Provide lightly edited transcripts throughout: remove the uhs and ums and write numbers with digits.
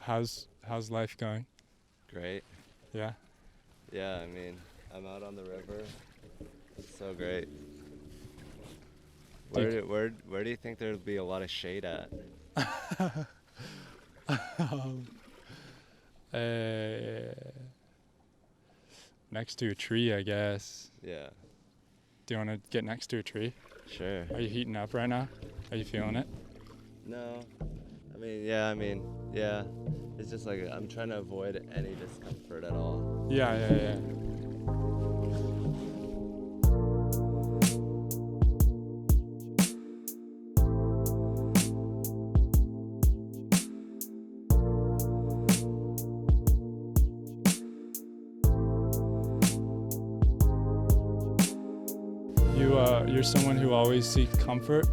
how's life going? Great. Yeah. Yeah, I mean, I'm out on the river. It's so great. Where do you think there'd be a lot of shade at? Uh, next to a tree, I guess. Yeah, Do you want to get next to a tree? sure. Are you heating up right now? Are you feeling it? No, yeah. It's just like I'm trying to avoid any discomfort at all. Yeah. You're someone who always seeks comfort.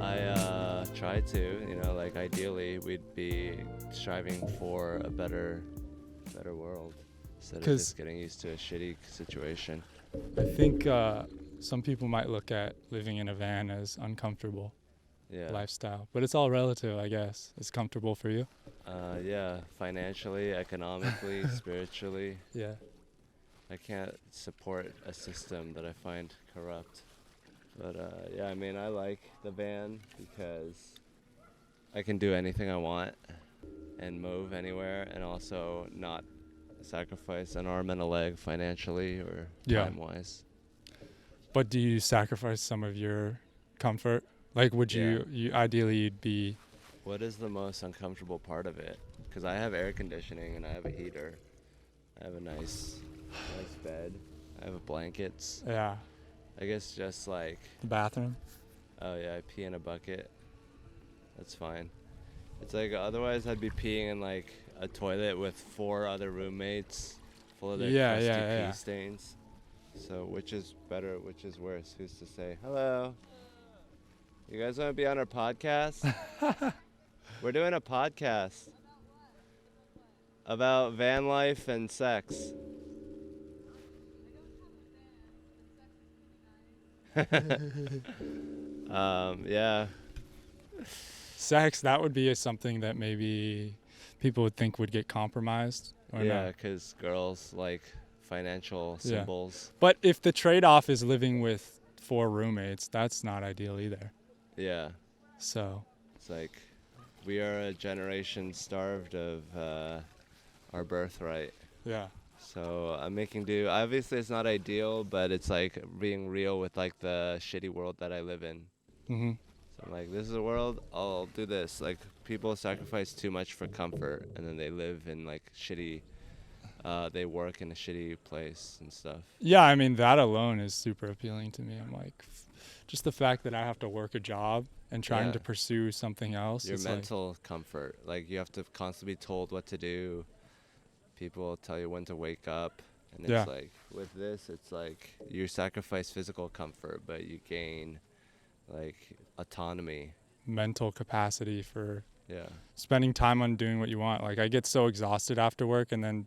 I try to, like ideally we'd be striving for a better world instead of 'Cause- just getting used to a shitty situation. I think some people might look at living in a van as uncomfortable Yeah. lifestyle, but it's all relative, I guess. It's comfortable for you. Yeah, financially, economically, spiritually. Yeah. I can't support a system that I find corrupt. But yeah, I mean, I like the van because I can do anything I want and move anywhere and also not sacrifice an arm and a leg financially or Yeah. time-wise. But do you sacrifice some of your comfort? Like, would you ideally you'd be... What is the most uncomfortable part of it? Because I have air conditioning and I have a heater. I have a nice bed. I have blankets. Yeah. I guess just like, The bathroom? oh yeah, I pee in a bucket. That's fine. It's like otherwise I'd be peeing in like a toilet with 4 other roommates full of their crusty pee stains. So which is better, which is worse? Who's to say? Hello. You guys want to be on our podcast? We're doing a podcast about van life and sex. Yeah. Sex, that would be something that maybe people would think would get compromised. Or Yeah, no? because girls like financial Yeah. symbols. But if the trade-off is living with 4 roommates, that's not ideal either. Yeah. So, It's like we are a generation starved of our birthright. yeah. So I'm making do. Obviously, it's not ideal, but it's like being real with like the shitty world that I live in. Mm-hmm. So I'm like, this is a world, I'll do this. Like, people sacrifice too much for comfort, and then they live in like shitty, they work in a shitty place and stuff. Yeah, I mean, that alone is super appealing to me. I'm like, just the fact that I have to work a job and trying Yeah. to pursue something else. Your it's like, mental comfort. Like, you have to constantly be told what to do. People tell you when to wake up. And it's Yeah. like, with this, it's like you sacrifice physical comfort, but you gain like autonomy. mental capacity for Yeah. spending time on doing what you want. Like, I get so exhausted after work, and then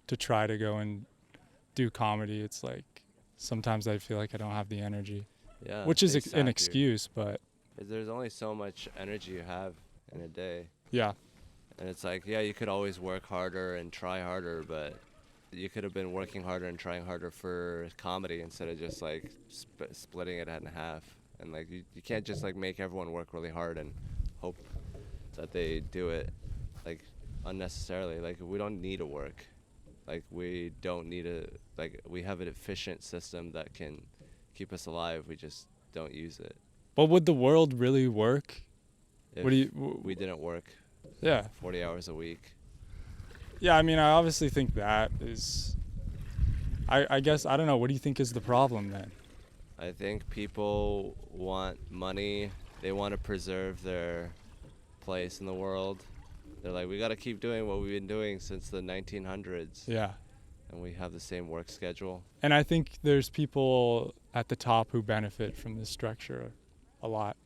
to try to go and do comedy, it's like sometimes I feel like I don't have the energy, Yeah. which is they an sap you. excuse, but 'Cause there's only so much energy you have in a day. yeah. And it's like, yeah, you could always work harder and try harder, but you could have been working harder and trying harder for comedy instead of just like splitting it in half. And like, you can't just like make everyone work really hard and hope that they do it like unnecessarily. Like, we don't need to work. Like, we don't need we have an efficient system that can keep us alive. We just don't use it. But would the world really work? If What do you? we didn't work Yeah. 40 hours a week. Yeah, I mean, I obviously think that is... I guess, I don't know, what do you think is the problem then? I think people want money. They want to preserve their place in the world. They're like, we got to keep doing what we've been doing since the 1900s. Yeah. And we have the same work schedule. And I think there's people at the top who benefit from this structure a lot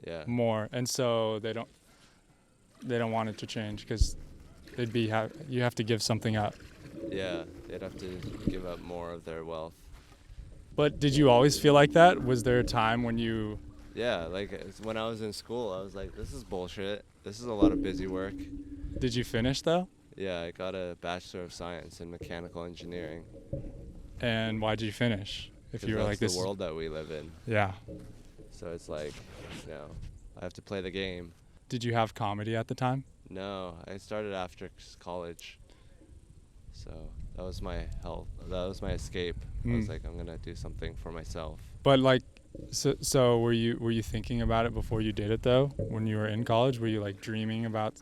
Yeah. more. And so they don't want it to change because you have to give something up. Yeah. They'd have to give up more of their wealth. But did you always feel like that? Was there a time when you... Yeah. Like, when I was in school, I was like, this is bullshit. This is a lot of busy work. Did you finish though? Yeah, I got a Bachelor of Science in Mechanical Engineering. And why did you finish? If Because you were that's like the this, world that we live in. yeah. So it's like, I have to play the game. Did you have comedy at the time? No, I started after college. So that was my help. That was my escape. I was like, I'm gonna do something for myself. But like, so were you thinking about it before you did it though? When you were in college, were you like dreaming about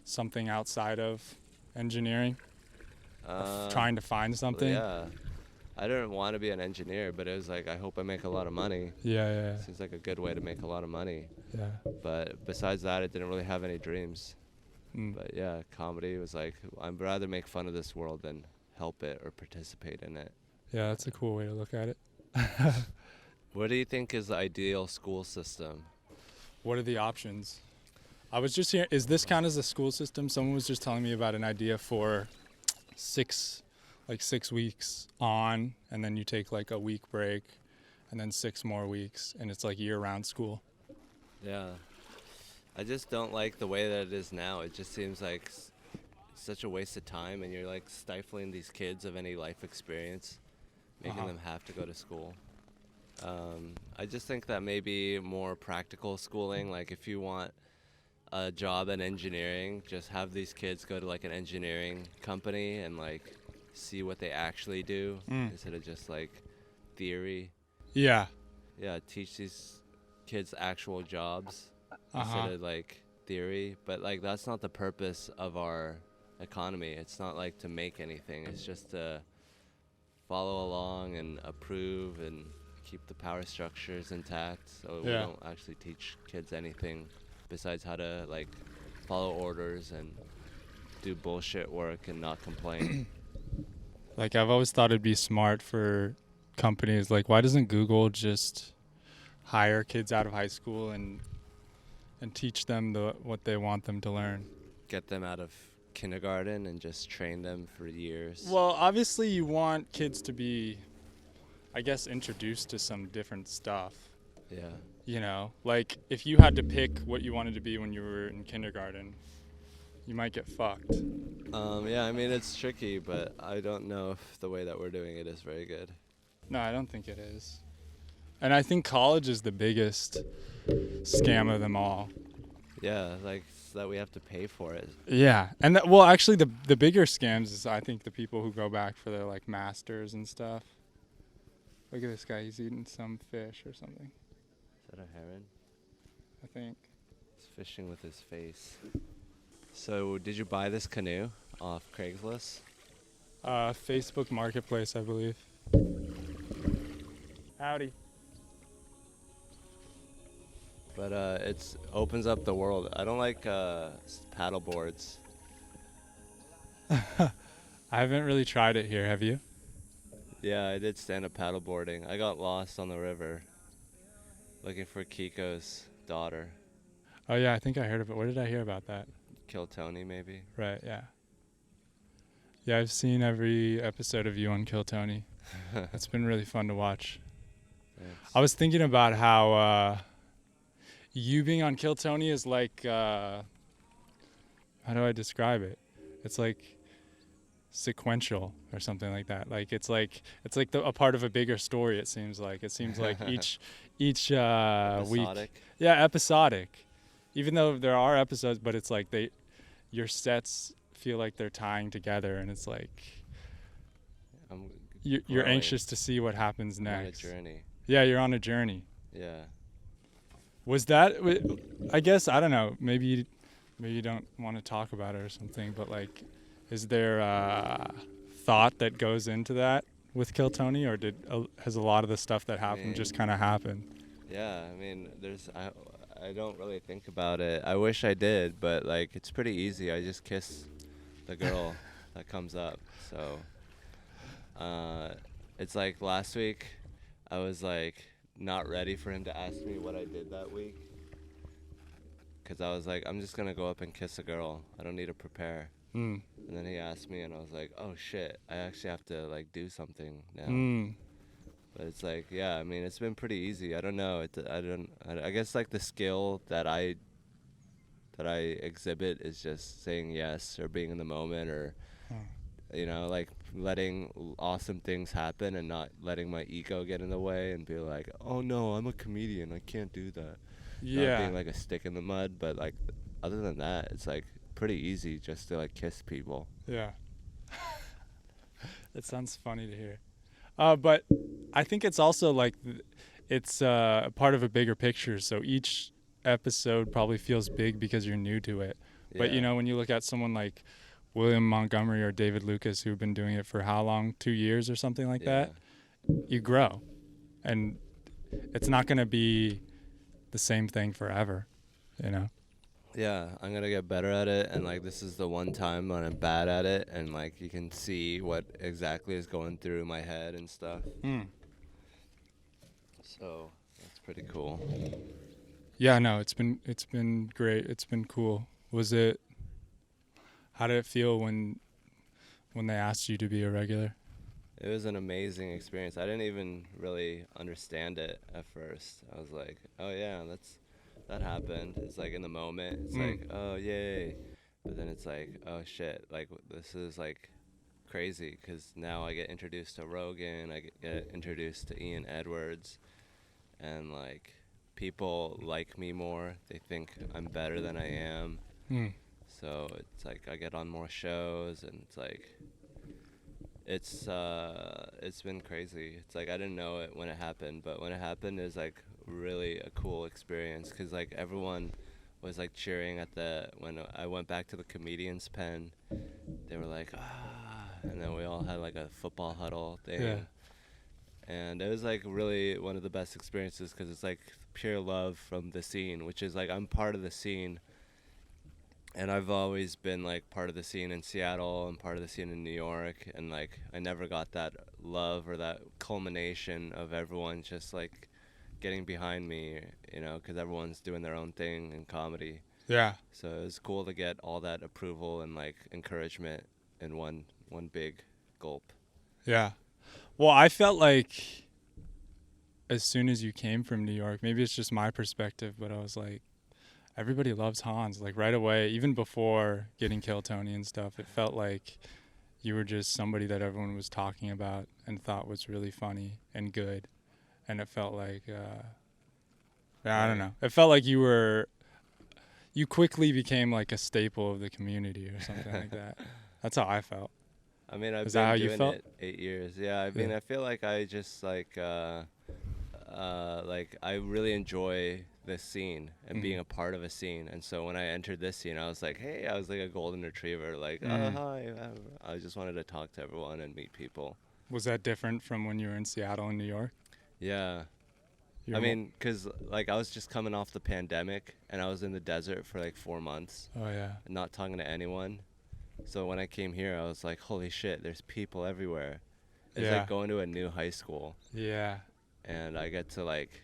something outside of engineering, trying to find something? Yeah, I didn't want to be an engineer, but it was like, I hope I make a lot of money. Yeah. Seems like a good way to make a lot of money. Yeah. But besides that, I didn't really have any dreams. Mm. But yeah, comedy was like, I'd rather make fun of this world than help it or participate in it. Yeah, that's a cool way to look at it. What do you think is the ideal school system? What are the options? I was just here. Is this count as a school system? Someone was just telling me about an idea for 6 weeks on, and then you take like a week break, and then 6 more weeks, and it's like year-round school. Yeah. I just don't like the way that it is now. It just seems like such a waste of time, and you're like stifling these kids of any life experience, making them have to go to school. I just think that maybe more practical schooling, like if you want a job in engineering, just have these kids go to like an engineering company and like see what they actually do instead of just like theory. Yeah. Yeah, teach these kids actual jobs instead of like theory. But like that's not the purpose of our economy. It's not like to make anything. It's just to follow along and approve and keep the power structures intact. So we don't actually teach kids anything besides how to like follow orders and do bullshit work and not complain. Like I've always thought it'd be smart for companies. Like, why doesn't Google just hire kids out of high school and teach them what they want them to learn? Get them out of kindergarten and just train them for years. Well, obviously you want kids to be, I guess, introduced to some different stuff. Yeah. You know, like if you had to pick what you wanted to be when you were in kindergarten, you might get fucked. Yeah, I mean, it's tricky, but I don't know if the way that we're doing it is very good. No, I don't think it is. And I think college is the biggest scam of them all. Yeah, like that we have to pay for it. Yeah, and well, actually, the bigger scams is I think the people who go back for their like masters and stuff. Look at this guy; he's eating some fish or something. Is that a heron? I think. He's fishing with his face. So, did you buy this canoe off Craigslist? Facebook Marketplace, I believe. Howdy. But it opens up the world. I don't like paddle boards. I haven't really tried it here. Have you? Yeah, I did stand up paddle boarding. I got lost on the river looking for Kiko's daughter. Oh yeah, I think I heard of it. Where did I hear about that? Kill Tony, maybe. Right. Yeah. Yeah, I've seen every episode of you on Kill Tony. It's been really fun to watch. Thanks. I was thinking about how you being on Kill Tony is like, how do I describe it? It's like sequential or something like that. Like it's like a part of a bigger story. It seems like each week. Episodic. Yeah, episodic. Even though there are episodes, but it's like your sets feel like they're tying together, and it's like you're anxious to see what happens next. On a journey. Yeah, you're on a journey. Yeah. Was that? I guess I don't know. Maybe you don't want to talk about it or something. But like, is there thought that goes into that with Kill Tony, or has a lot of the stuff that happened just kind of happened? Yeah, I mean, I don't really think about it. I wish I did, but like it's pretty easy. I just kiss the girl that comes up. So it's like last week I was like not ready for him to ask me what I did that week, because I was like, I'm just gonna go up and kiss a girl. I don't need to prepare. And then he asked me, and I was like, oh shit, I actually have to like do something now. But it's like, yeah, I mean, it's been pretty easy. I don't know. I guess like the skill that that I exhibit is just saying yes or being in the moment, or like letting awesome things happen and not letting my ego get in the way and be like, oh no, I'm a comedian, I can't do that. Not Yeah. being like a stick in the mud, but like other than that, it's like pretty easy just to like kiss people. Yeah. It sounds funny to hear. But I think it's also like it's part of a bigger picture. So each episode probably feels big because you're new to it. But Yeah. when you look at someone like William Montgomery or David Lucas, who've been doing it for how long? 2 years or something like that. You grow, and it's not going to be the same thing forever. Yeah, I'm gonna get better at it, and like this is the one time when I'm bad at it, and like you can see what exactly is going through my head and stuff. So that's pretty cool. Yeah, no, it's been great. It's been cool. How did it feel when they asked you to be a regular? It was an amazing experience. I didn't even really understand it at first. I was like, oh yeah, that happened. It's like in the moment, it's like, oh yay. But then it's like, oh shit, like this is like crazy, because now I get introduced to Rogan, I get introduced to Ian Edwards, and like people like me more. They think I'm better than I am. So it's like I get on more shows, and it's like it's been crazy. It's like I didn't know it when it happened, but when it happened, it was like really a cool experience, because like everyone was like cheering when I went back to the comedian's pen. They were like, ah, and then we all had like a football huddle thing. Yeah. And it was like really one of the best experiences, because it's like pure love from the scene, which is like I'm part of the scene, and I've always been like part of the scene in Seattle and part of the scene in New York, and like I never got that love or that culmination of everyone just like getting behind me, because everyone's doing their own thing in comedy. Yeah. So it was cool to get all that approval and like encouragement in one big gulp. Yeah. Well, I felt like as soon as you came from New York, maybe it's just my perspective, but I was like, everybody loves Hans. Like right away, even before getting Kill Tony and stuff, it felt like you were just somebody that everyone was talking about and thought was really funny and good. And it felt like, I don't know. It felt like you quickly became like a staple of the community or something like that. That's how I felt. I mean, I've Is that how been you doing felt? it 8 years. Yeah, I mean, I feel like I just like I really enjoy this scene and being a part of a scene. And so when I entered this scene, I was like, hey, I was like a golden retriever. Like, oh, hi. I just wanted to talk to everyone and meet people. Was that different from when you were in Seattle and New York? Yeah. I mean, because like I was just coming off the pandemic, and I was in the desert for like 4 months. Oh, yeah. Not talking to anyone. So when I came here, I was like, holy shit, there's people everywhere. It's like going to a new high school. Yeah. And I get to like,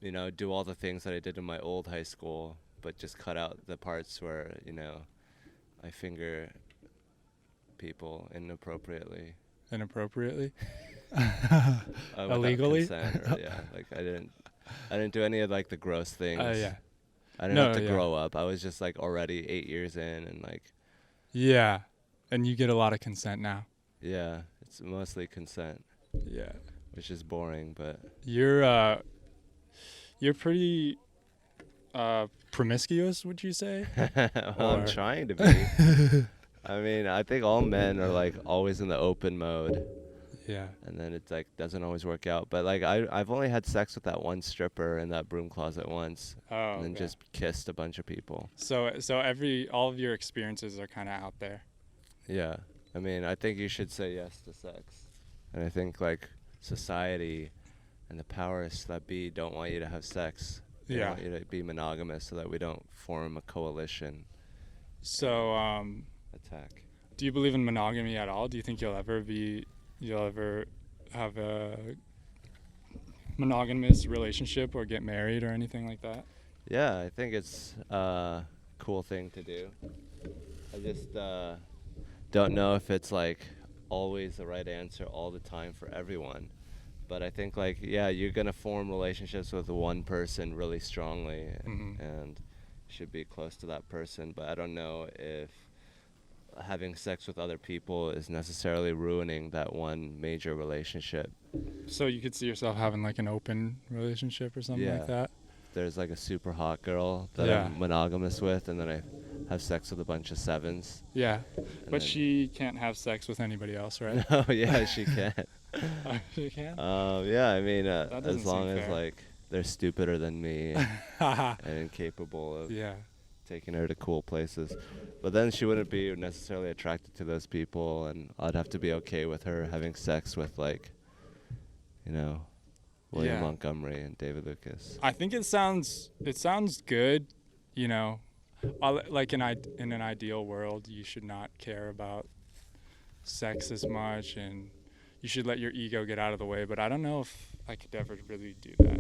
do all the things that I did in my old high school, but just cut out the parts where, I finger people inappropriately. Inappropriately? Illegally? Yeah, like I didn't do any of like the gross things. Yeah. I didn't have to grow up. I was just like already 8 years in, and like. Yeah, and you get a lot of consent now. Yeah, it's mostly consent. Yeah. Which is boring, but. You're pretty promiscuous, would you say? Well, I'm trying to be. I mean, I think all men are like always in the open mode. Yeah. And then it's like doesn't always work out. But like I've only had sex with that one stripper in that broom closet once. Oh. And then just kissed a bunch of people. So all of your experiences are kind of out there. Yeah. I mean, I think you should say yes to sex. And I think like society and the powers that be don't want you to have sex. They want you to be monogamous so that we don't form a coalition. So attack. Do you believe in monogamy at all? Do you think you'll ever have a monogamous relationship or get married or anything like that? Yeah, I think it's a cool thing to do. I just don't know if it's like always the right answer all the time for everyone. But I think like, yeah, you're going to form relationships with one person really strongly. And should be close to that person, but I don't know if having sex with other people is necessarily ruining that one major relationship. So you could see yourself having like an open relationship or something like Yeah. that. There's like a super hot girl that Yeah. I'm monogamous with, and then I have sex with a bunch of sevens. Yeah. And But then she can't have sex with anybody else, right? no, yeah, she can. She can? Yeah, I mean, That doesn't as long seem as fair. like they're stupider than me and incapable of Yeah. taking her to cool places. But then she wouldn't be necessarily attracted to those people, and I'd have to be okay with her having sex with, like, you know, William Yeah. Montgomery and David Lucas. I think it sounds good, you know. Like in an ideal world, you should not care about sex as much, and you should let your ego get out of the way. But I don't know if I could ever really do that.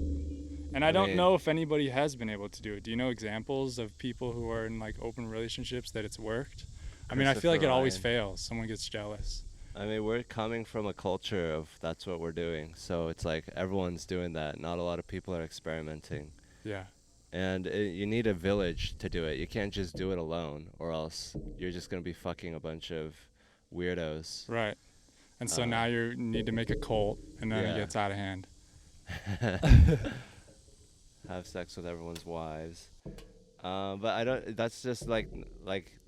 And I don't mean, know if anybody has been able to do it. Do you know examples of people who are in like open relationships that it's worked? I mean, I feel like it always Ryan. fails. Someone gets jealous. I mean, we're coming from a culture of that's what we're doing. So it's like everyone's doing that. Not a lot of people are experimenting. Yeah. And you need a village to do it. You can't just do it alone, or else you're just going to be fucking a bunch of weirdos. Right. And so now you need to make a cult, and then it Yeah. gets out of hand. Have sex with everyone's wives. But I don't. That's just like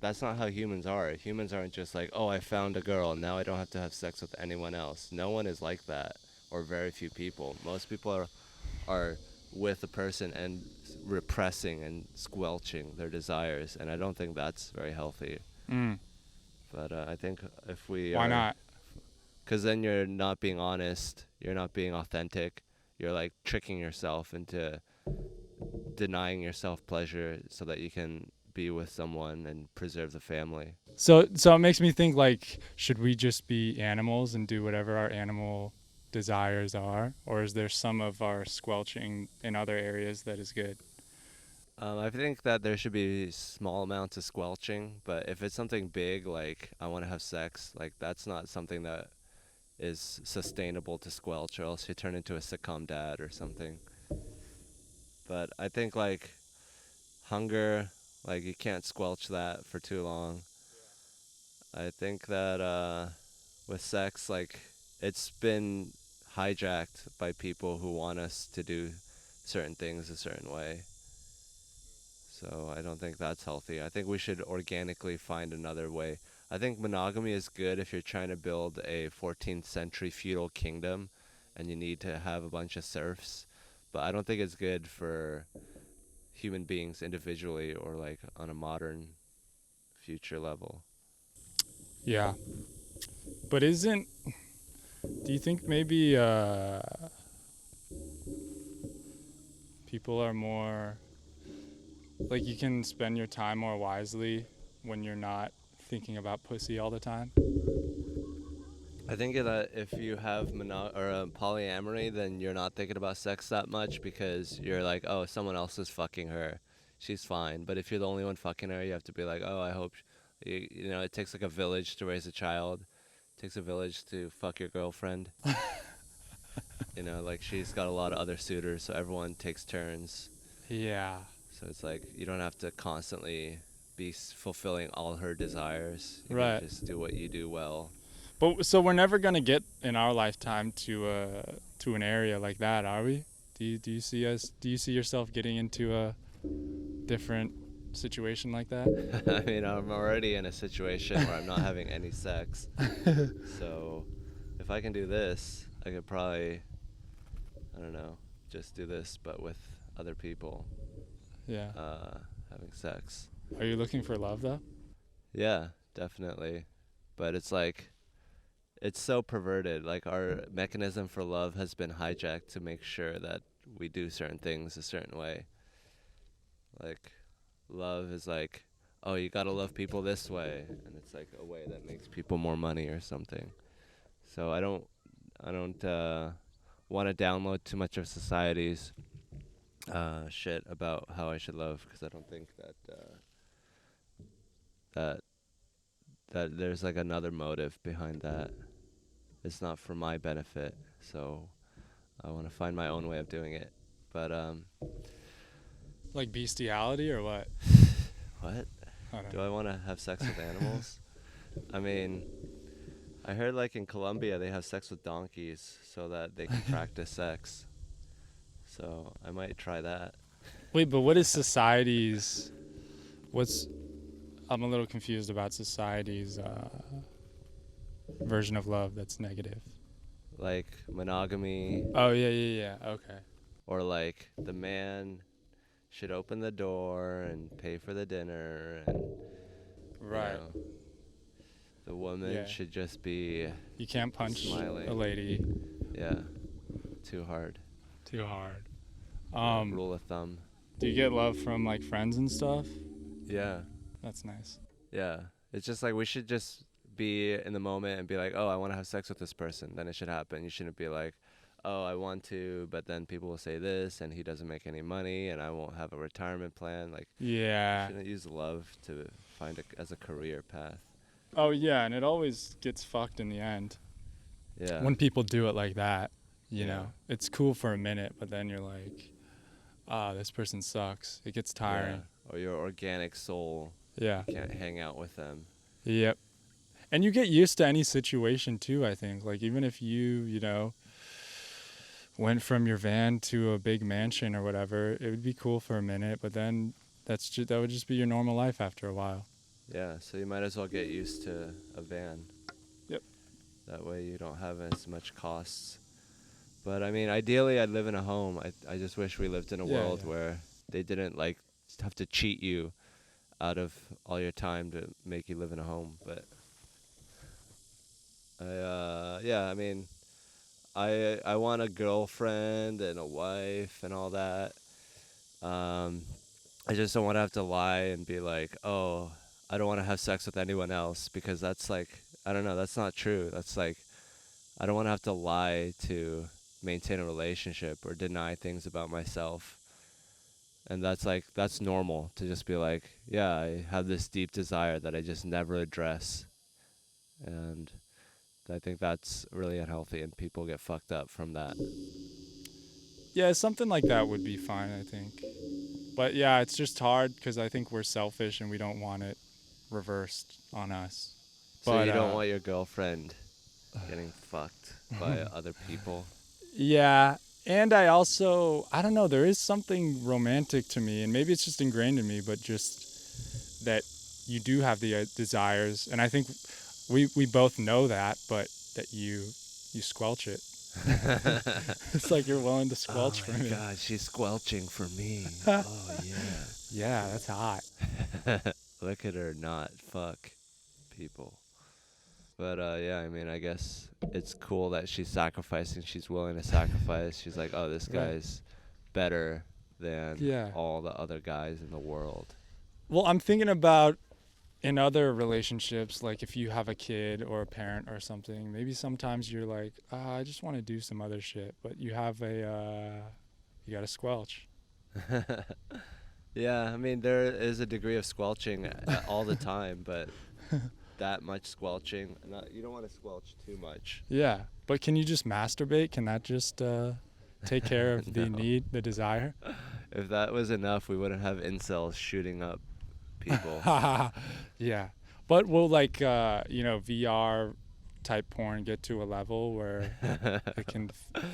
that's not how humans are. Humans aren't just like, oh, I found a girl, now I don't have to have sex with anyone else. No one is like that, or very few people. Most people are with a person and repressing and squelching their desires, and I don't think that's very healthy. Mm. But I think if we Why not? Because then you're not being honest. You're not being authentic. You're like tricking yourself into denying yourself pleasure so that you can be with someone and preserve the family. So it makes me think, like, should we just be animals and do whatever our animal desires are, or is there some of our squelching in other areas that is good? I think that there should be small amounts of squelching, but if it's something big, like I want to have sex, like that's not something that is sustainable to squelch, or else you turn into a sitcom dad or something. But I think like hunger, like you can't squelch that for too long. I think that with sex, like it's been hijacked by people who want us to do certain things a certain way. So I don't think that's healthy. I think we should organically find another way. I think monogamy is good if you're trying to build a 14th century feudal kingdom and you need to have a bunch of serfs. But I don't think it's good for human beings individually or like on a modern future level. Yeah. But do you think maybe people are more, like, you can spend your time more wisely when you're not thinking about pussy all the time? I think that if you have polyamory, then you're not thinking about sex that much because you're like, oh, someone else is fucking her, she's fine. But if you're the only one fucking her, you have to be like, oh, I hope, you know, it takes like a village to raise a child. It takes a village to fuck your girlfriend. You know, like she's got a lot of other suitors, so everyone takes turns. Yeah. So it's like you don't have to constantly be fulfilling all her desires. You Right. can just do what you do well. But so we're never gonna get in our lifetime to an area like that, are we? Do you see yourself getting into a different situation like that? I mean, I'm already in a situation where I'm not having any sex. So if I can do this, I could probably, I don't know, just do this, but with other people Yeah. having sex. Are you looking for love though? Yeah, definitely. But it's like, it's so perverted. Like our mechanism for love has been hijacked to make sure that we do certain things a certain way. Like love is like, oh, you gotta love people this way, and it's like a way that makes people more money or something. So I don't want to download too much of society's shit about how I should love, because I don't think that there's like another motive behind that. It's not for my benefit, so I want to find my own way of doing it. But Like bestiality or what? What? I don't Do know. I want to have sex with animals? I mean, I heard like in Colombia they have sex with donkeys so that they can practice sex. So I might try that. Wait, but what is society's? What's? I'm a little confused about society's version of love that's negative. Like monogamy, Oh yeah. Okay. or like the man should open the door and pay for the dinner, and you Right. know, the woman Yeah. should just be You can't punch smiling. a lady Yeah, too hard. too hard. Rule of thumb. Do you get love from like friends and stuff? Yeah, That's nice. yeah. It's just like we should just be in the moment and be like, oh, I want to have sex with this person. Then it should happen. You shouldn't be like, oh, I want to, but then people will say this, and he doesn't make any money, and I won't have a retirement plan. Like, Yeah. shouldn't use love to find it as a career path. Oh yeah, and it always gets fucked in the end. Yeah. When people do it like that, you Yeah. know, it's cool for a minute, but then you're like, this person sucks. It gets tiring. Yeah. Or your organic soul Yeah. can't hang out with them. Yep. And you get used to any situation too, I think. Like even if you know, went from your van to a big mansion or whatever, it would be cool for a minute, but then that would just be your normal life after a while. Yeah, so you might as well get used to a van. Yep. That way you don't have as much costs. But I mean, ideally I'd live in a home. I just wish we lived in a Yeah, world yeah. where they didn't like have to cheat you out of all your time to make you live in a home. But I mean, I want a girlfriend and a wife and all that. I just don't want to have to lie and be like, oh, I don't want to have sex with anyone else, because that's like, I don't know, that's not true. That's like, I don't want to have to lie to maintain a relationship or deny things about myself. And that's like, that's normal to just be like, yeah, I have this deep desire that I just never address. And I think that's really unhealthy, and people get fucked up from that. Yeah, something like that would be fine, I think. But yeah, it's just hard because I think we're selfish and we don't want it reversed on us. So But, you don't want your girlfriend getting fucked by other people? Yeah, and I don't know, there is something romantic to me, and maybe it's just ingrained in me, but just that you do have the desires, and I think we both know that, but that you squelch it. It's like you're willing to squelch for me. Oh my God, she's squelching for me. Oh yeah. Yeah, that's hot. Look at her not fuck people. But yeah, I mean, I guess it's cool that she's sacrificing. She's willing to sacrifice. She's like, oh, this Right. guy's better than Yeah. all the other guys in the world. Well, I'm thinking about in other relationships, like if you have a kid or a parent or something, maybe sometimes you're like, I just want to do some other shit, but you have you got to squelch. Yeah, I mean, there is a degree of squelching all the time, but that much squelching, you don't want to squelch too much. Yeah, but can you just masturbate? Can that just take care of the No. need, the desire? If that was enough, we wouldn't have incels shooting up people. Yeah, but will like VR type porn get to a level where it can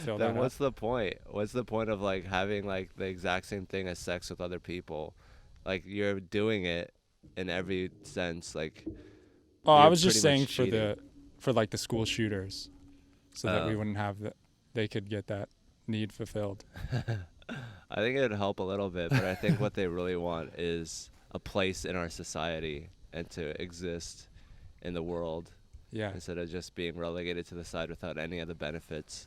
fill Then that what's up? the point? What's the point of like having like the exact same thing as sex with other people? Like you're doing it in every sense. Like Oh, I you're was just pretty much saying cheating. for like the school shooters, so that we Oh. wouldn't have that. They could get that need fulfilled. I think it would help a little bit, but I think what they really want is a place in our society and to exist in the world Yeah. instead of just being relegated to the side without any of the benefits.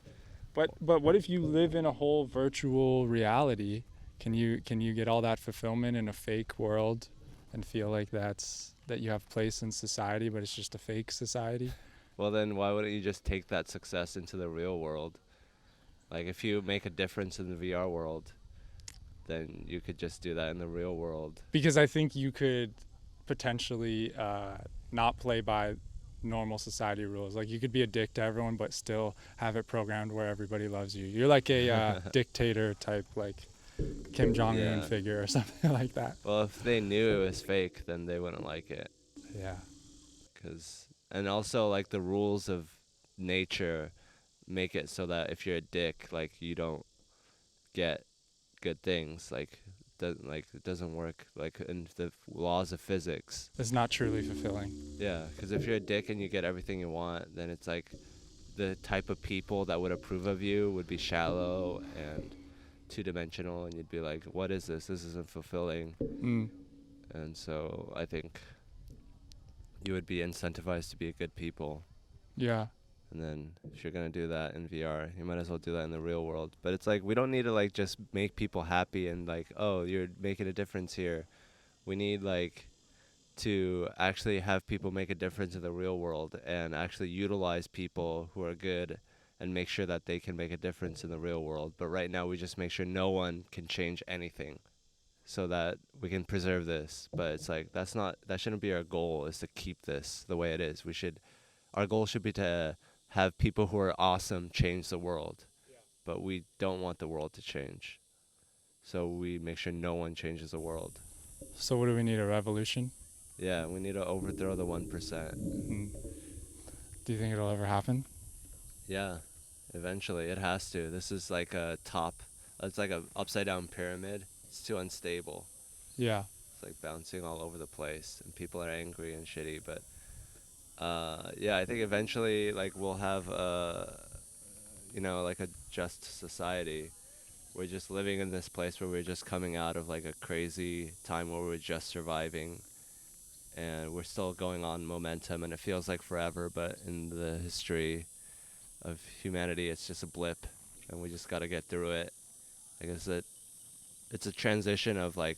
But what if you live in a whole virtual reality? Can you get all that fulfillment in a fake world and feel like that you have place in society, but it's just a fake society? Well, then why wouldn't you just take that success into the real world? Like if you make a difference in the VR world, then you could just do that in the real world. Because I think you could potentially not play by normal society rules. Like you could be a dick to everyone, but still have it programmed where everybody loves you. You're like a dictator type, like Kim Jong-un Yeah. figure or something like that. Well, if they knew it was fake, then they wouldn't like it. Yeah. And also, like, the rules of nature make it so that if you're a dick, like, you don't get good things. It doesn't work like in the laws of physics. It's not truly fulfilling. Yeah, because if you're a dick and you get everything you want, then it's like the type of people that would approve of you would be shallow and two-dimensional, and you'd be like, what is this? This isn't fulfilling. Mm. And so I think you would be incentivized to be a good people. Yeah. And then if you're going to do that in VR, you might as well do that in the real world. But it's like, we don't need to like just make people happy and like, oh, you're making a difference here. We need like to actually have people make a difference in the real world and actually utilize people who are good and make sure that they can make a difference in the real world. But right now we just make sure no one can change anything so that we can preserve this. But it's like, that shouldn't be our goal, is to keep this the way it is. Our goal should be to have people who are awesome change the world. Yeah. But we don't want the world to change. So we make sure no one changes the world. So what do we need, a revolution? Yeah, we need to overthrow the 1%. Mm. Do you think it'll ever happen? Yeah, eventually it has to. This is like it's like a upside down pyramid. It's too unstable. Yeah. It's like bouncing all over the place and people are angry and shitty, but yeah, I think eventually like we'll have like a just society. We're just living in this place where we're just coming out of like a crazy time where we're just surviving, and we're still going on momentum, and it feels like forever, but in the history of humanity it's just a blip, and we just got to get through it. I guess it's a transition of like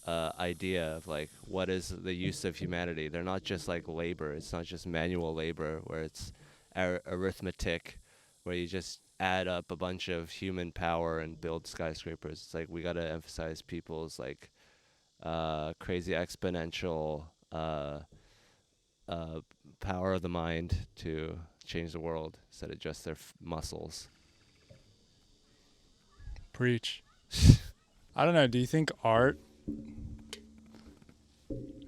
idea of like what is the use of humanity. They're not just like labor. It's not just manual labor where it's arithmetic where you just add up a bunch of human power and build skyscrapers. It's like we got to emphasize people's like crazy exponential power of the mind to change the world instead of just their muscles. Preach. I don't know. Do you think art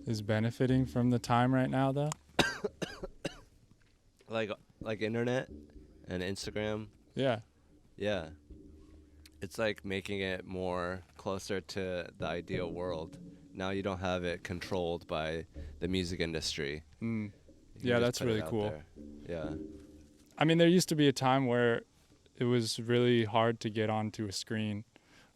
is benefiting from the time right now, though? Like internet and Instagram. Yeah. Yeah. It's like making it more closer to the ideal world. Now you don't have it controlled by the music industry. Mm. Yeah, that's really cool. There. Yeah. I mean, there used to be a time where it was really hard to get onto a screen,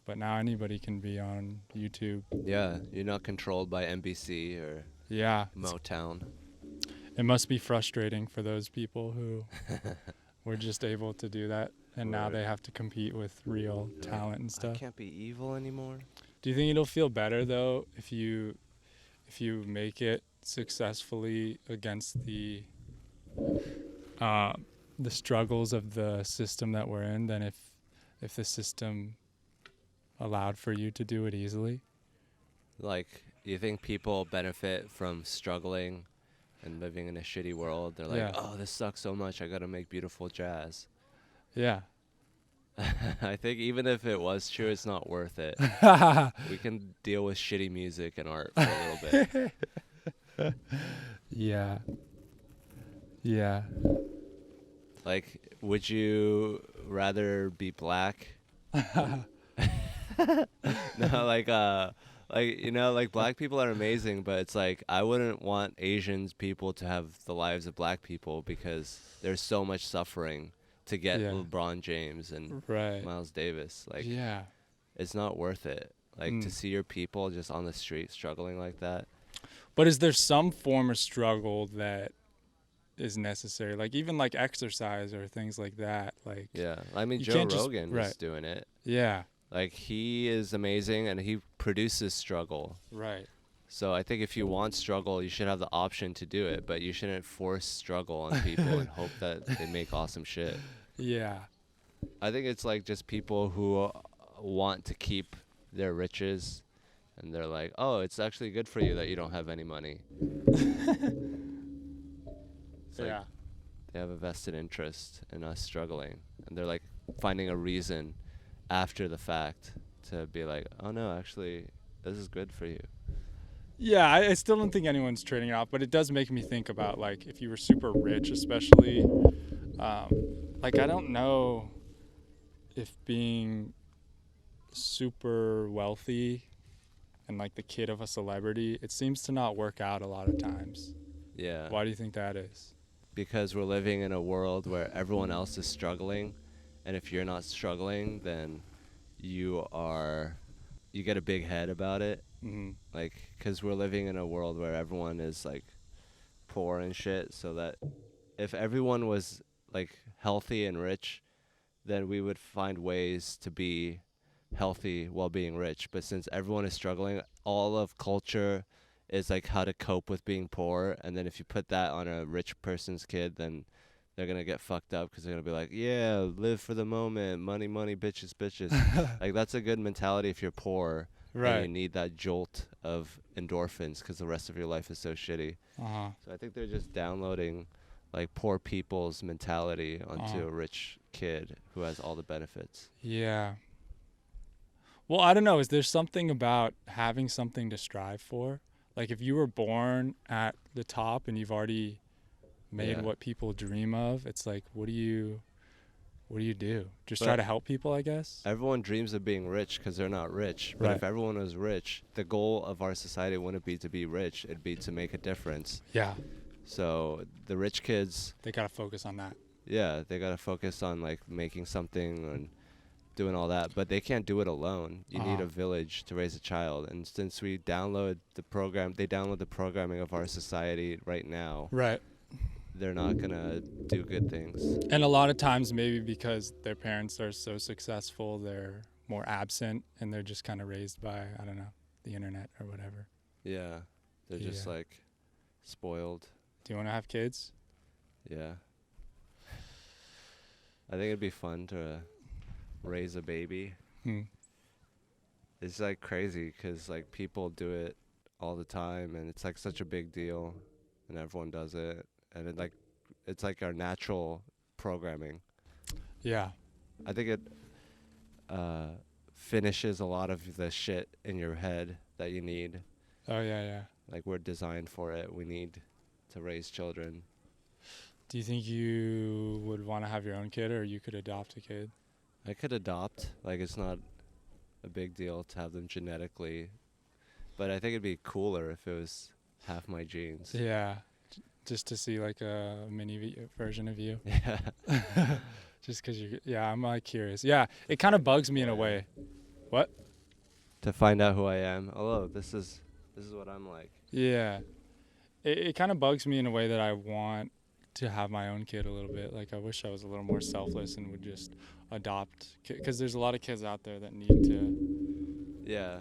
but now anybody can be on YouTube. Yeah, you're not controlled by NBC or Motown. It must be frustrating for those people who were just able to do that, and now they have to compete with real talent and stuff. I can't be evil anymore. Do you think it'll feel better though if you make it successfully against the struggles of the system that we're in than if the system allowed for you to do it easily? Like, you think people benefit from struggling and living in a shitty world? They're like, oh, this sucks so much, I gotta make beautiful jazz. Yeah. I think even if it was true, it's not worth it. We can deal with shitty music and art for a little bit. Yeah. Yeah. Like, would you rather be black? No, like black people are amazing, but it's like I wouldn't want Asian people to have the lives of black people because there's so much suffering to get LeBron James and Miles Davis. Like, it's not worth it. Like, to see your people just on the street struggling like that. But is there some form of struggle that is necessary? Like, even like exercise or things like that. Like, yeah, I mean, Joe Rogan is doing it. Yeah. Like, he is amazing and he produces struggle. Right. So I think if you want struggle, you should have the option to do it, but you shouldn't force struggle on people and hope that they make awesome shit. Yeah. I think it's like just people who want to keep their riches, and they're like, oh, it's actually good for you that you don't have any money. It's like they have a vested interest in us struggling, and they're like finding a reason after the fact to be like, oh no, actually, this is good for you. Yeah, I still don't think anyone's trading it off, but it does make me think about like if you were super rich, especially. Like I don't know if being super wealthy and like the kid of a celebrity, it seems to not work out a lot of times. Yeah. Why do you think that is? Because we're living in a world where everyone else is struggling, and if you're not struggling, then you get a big head about it. Mm-hmm. Like, because we're living in a world where everyone is like poor and shit, so that if everyone was like healthy and rich, then we would find ways to be healthy while being rich. But since everyone is struggling, all of culture is like how to cope with being poor. And then if you put that on a rich person's kid, then they're going to get fucked up because they're going to be like, yeah, live for the moment. Money, money, bitches, bitches. Like, that's a good mentality if you're poor. Right. And you need that jolt of endorphins because the rest of your life is so shitty. Uh-huh. So I think they're just downloading like poor people's mentality onto a rich kid who has all the benefits. Yeah. Well, I don't know. Is there something about having something to strive for? Like if you were born at the top and you've already made what people dream of, it's like, what do you do? Just try to help people, I guess? Everyone dreams of being rich because they're not rich. But if everyone was rich, the goal of our society wouldn't be to be rich. It'd be to make a difference. Yeah. So the rich kids, they got to focus on that. Yeah, they got to focus on like making something and doing all that. But they can't do it alone. You need a village to raise a child. And since we download the programming of our society right now. Right. They're not going to do good things. And a lot of times maybe because their parents are so successful, they're more absent and they're just kind of raised by, I don't know, the internet or whatever. Yeah. They're just like spoiled. Do you want to have kids? Yeah. I think it'd be fun to raise a baby. It's like crazy because like people do it all the time and it's like such a big deal and everyone does it. And it's like our natural programming. Yeah. I think it finishes a lot of the shit in your head that you need. Oh, yeah. Like we're designed for it. We need to raise children. Do you think you would want to have your own kid or you could adopt a kid? I could adopt. Like it's not a big deal to have them genetically. But I think it'd be cooler if it was half my genes. Yeah. Just to see like a mini version of you. Yeah. Just because I'm like curious. Yeah, it kind of bugs me in a way. What? To find out who I am. Oh, this is what I'm like. Yeah. It kind of bugs me in a way that I want to have my own kid a little bit. Like I wish I was a little more selfless and would just adopt. Because there's a lot of kids out there that need to. Yeah.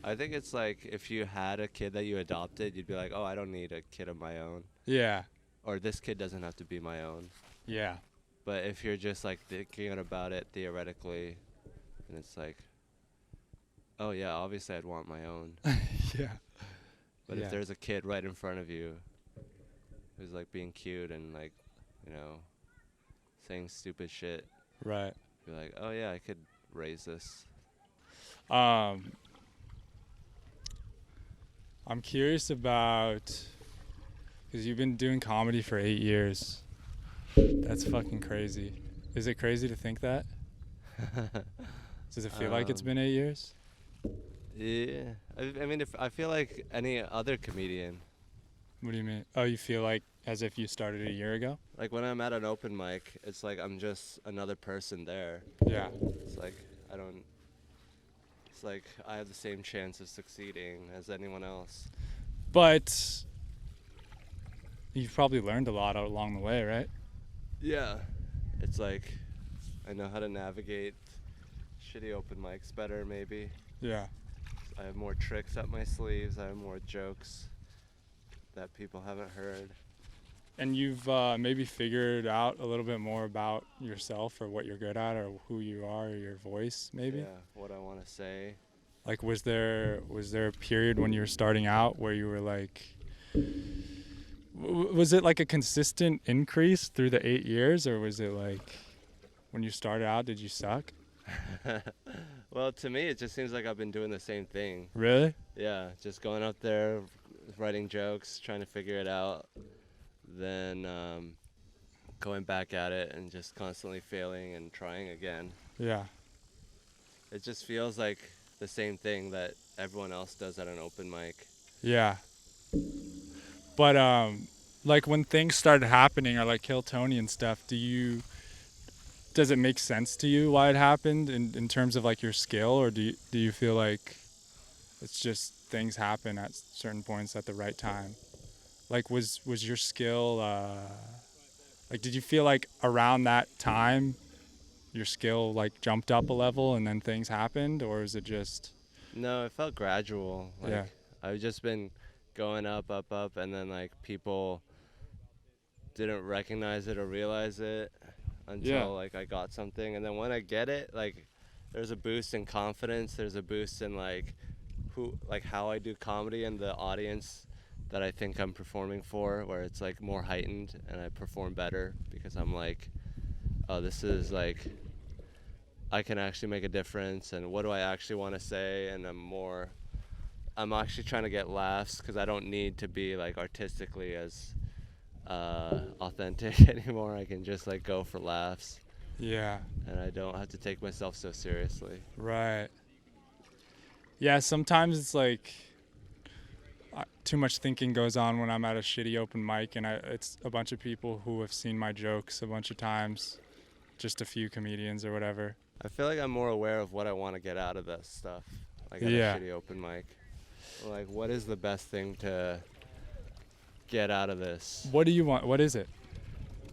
I think it's like if you had a kid that you adopted, you'd be like, oh, I don't need a kid of my own. Yeah. Or this kid doesn't have to be my own. Yeah. But if you're just like thinking about it theoretically, and it's like, oh yeah, obviously I'd want my own. Yeah. But if there's a kid right in front of you who's like being cute and like, you know, saying stupid shit. Right. You're like, oh yeah, I could raise this. I'm curious about, because you've been doing comedy for 8 years. That's fucking crazy. Is it crazy to think that? Does it feel like it's been 8 years? Yeah. I mean, I feel like any other comedian. What do you mean? Oh, you feel like as if you started a year ago? Like when I'm at an open mic, it's like I'm just another person there. Yeah. It's like it's like I have the same chance of succeeding as anyone else. But you've probably learned a lot along the way, right? Yeah. It's like I know how to navigate shitty open mics better, maybe. Yeah. I have more tricks up my sleeves. I have more jokes that people haven't heard. And you've maybe figured out a little bit more about yourself or what you're good at or who you are or your voice, maybe? Yeah, what I want to say. Like, was there a period when you were starting out where you were like, was it like a consistent increase through the 8 years, or was it like when you started out, did you suck? Well, to me, it just seems like I've been doing the same thing. Really? Yeah, just going up there, writing jokes, trying to figure it out, then going back at it and just constantly failing and trying again. Yeah. It just feels like the same thing that everyone else does at an open mic. Yeah. But like when things started happening or like Kill Tony and stuff, does it make sense to you why it happened in terms of like your skill, or do you feel like it's just things happen at certain points at the right time? Like was your skill like did you feel like around that time your skill like jumped up a level and then things happened, or is it just No, it felt gradual. yeah. Like I've just been going up, up, up, and then like people didn't recognize it or realize it until Yeah. like I got something, and then when I get it, like there's a boost in confidence. There's a boost in like how I do comedy and the audience that I think I'm performing for, where it's like more heightened and I perform better because I'm like, oh, this is like I can actually make a difference, and what do I actually want to say, and I'm actually trying to get laughs because I don't need to be like artistically as authentic anymore. I can just like go for laughs, Yeah. and I don't have to take myself so seriously. Right. Yeah, sometimes it's like too much thinking goes on when I'm at a shitty open mic, and it's a bunch of people who have seen my jokes a bunch of times, just a few comedians or whatever. I feel like I'm more aware of what I want to get out of this stuff, like at Yeah. a shitty open mic. Like, what is the best thing to get out of this? What do you want? What is it?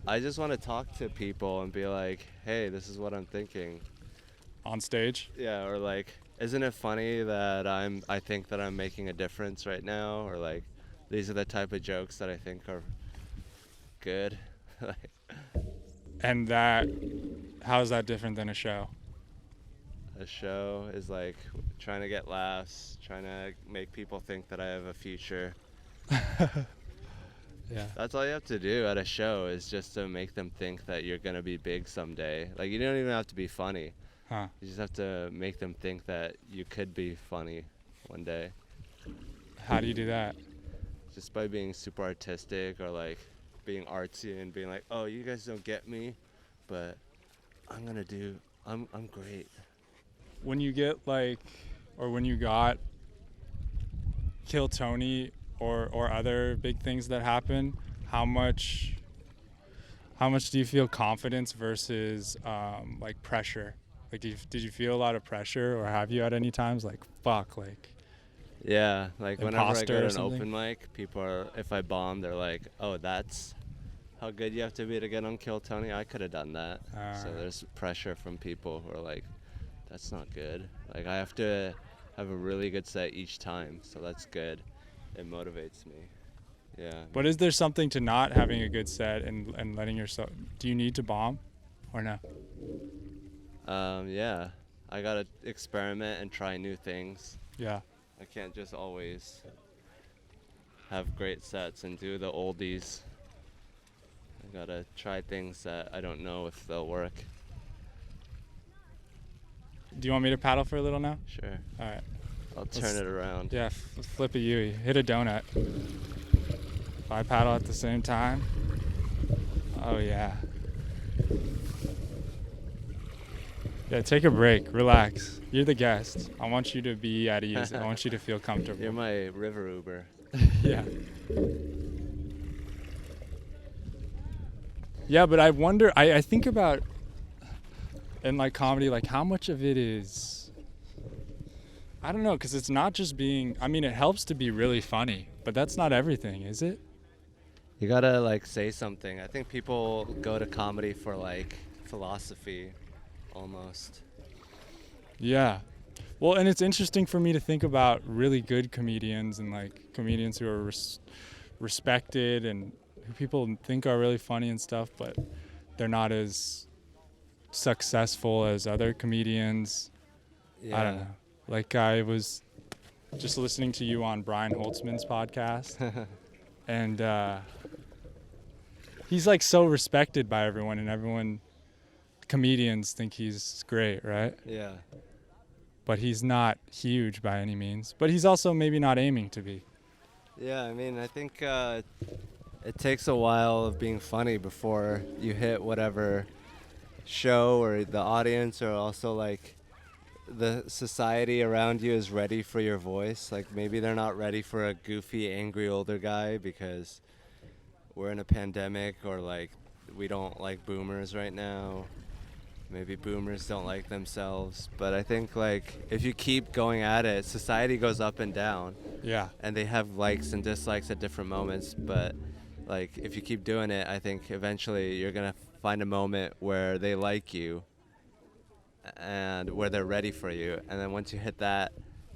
I just want to talk to people and be like, hey, this is what I'm thinking. On stage? Yeah, or like, isn't it funny that I think that I'm making a difference right now? Or like, these are the type of jokes that I think are good. And how is that different than a show? A show is like trying to get laughs, trying to make people think that I have a future. Yeah. That's all you have to do at a show, is just to make them think that you're gonna be big someday. Like, you don't even have to be funny. Huh. You just have to make them think that you could be funny one day. How do you do that? Just by being super artistic, or like being artsy and being like, oh, you guys don't get me, but I'm great. When you get like, or when you got Kill Tony or other big things that happen, how much do you feel confidence versus like pressure? Like did you feel a lot of pressure, or have you at any times like fuck, like Yeah, like whenever I imposter go or to an something? open mic, people are, if I bomb, they're like, oh, that's how good you have to be to get on Kill Tony. I could have done that. So there's pressure from people who are like, that's not good. Like, I have to have a really good set each time, so that's good. It motivates me. Yeah. But is there something to not having a good set and letting yourself, do you need to bomb or no? Yeah. I gotta experiment and try new things. Yeah. I can't just always have great sets and do the oldies. I gotta try things that I don't know if they'll work. Do you want me to paddle for a little now? Sure. All right. I'll turn it around. Yeah, flip a Yui. Hit a donut. If I paddle at the same time. Oh, yeah. Yeah, take a break. Relax. You're the guest. I want you to be at ease. I want you to feel comfortable. You're my river Uber. Yeah. Yeah, but I wonder, I think about in like comedy, like how much of it is, I don't know, because it's not just being, I mean, it helps to be really funny, but that's not everything, is it? You gotta like say something. I think people go to comedy for like philosophy, almost. Yeah. Well, and it's interesting for me to think about really good comedians and like comedians who are respected and who people think are really funny and stuff, but they're not as successful as other comedians. Yeah. I don't know. Like I was just listening to you on Brian Holtzman's podcast, and he's like so respected by everyone, and everyone comedians think he's great, right? Yeah. But he's not huge by any means. But he's also maybe not aiming to be. Yeah, I mean, I think it takes a while of being funny before you hit whatever show or the audience, or also like the society around you is ready for your voice. Like maybe they're not ready for a goofy, angry older guy because we're in a pandemic, or like we don't like boomers right now. Maybe boomers don't like themselves. But I think like if you keep going at it, society goes up and down, Yeah. and they have likes and dislikes at different moments. But like if you keep doing it, I think eventually you're gonna find a moment where they like you and where they're ready for you. And then once you hit that,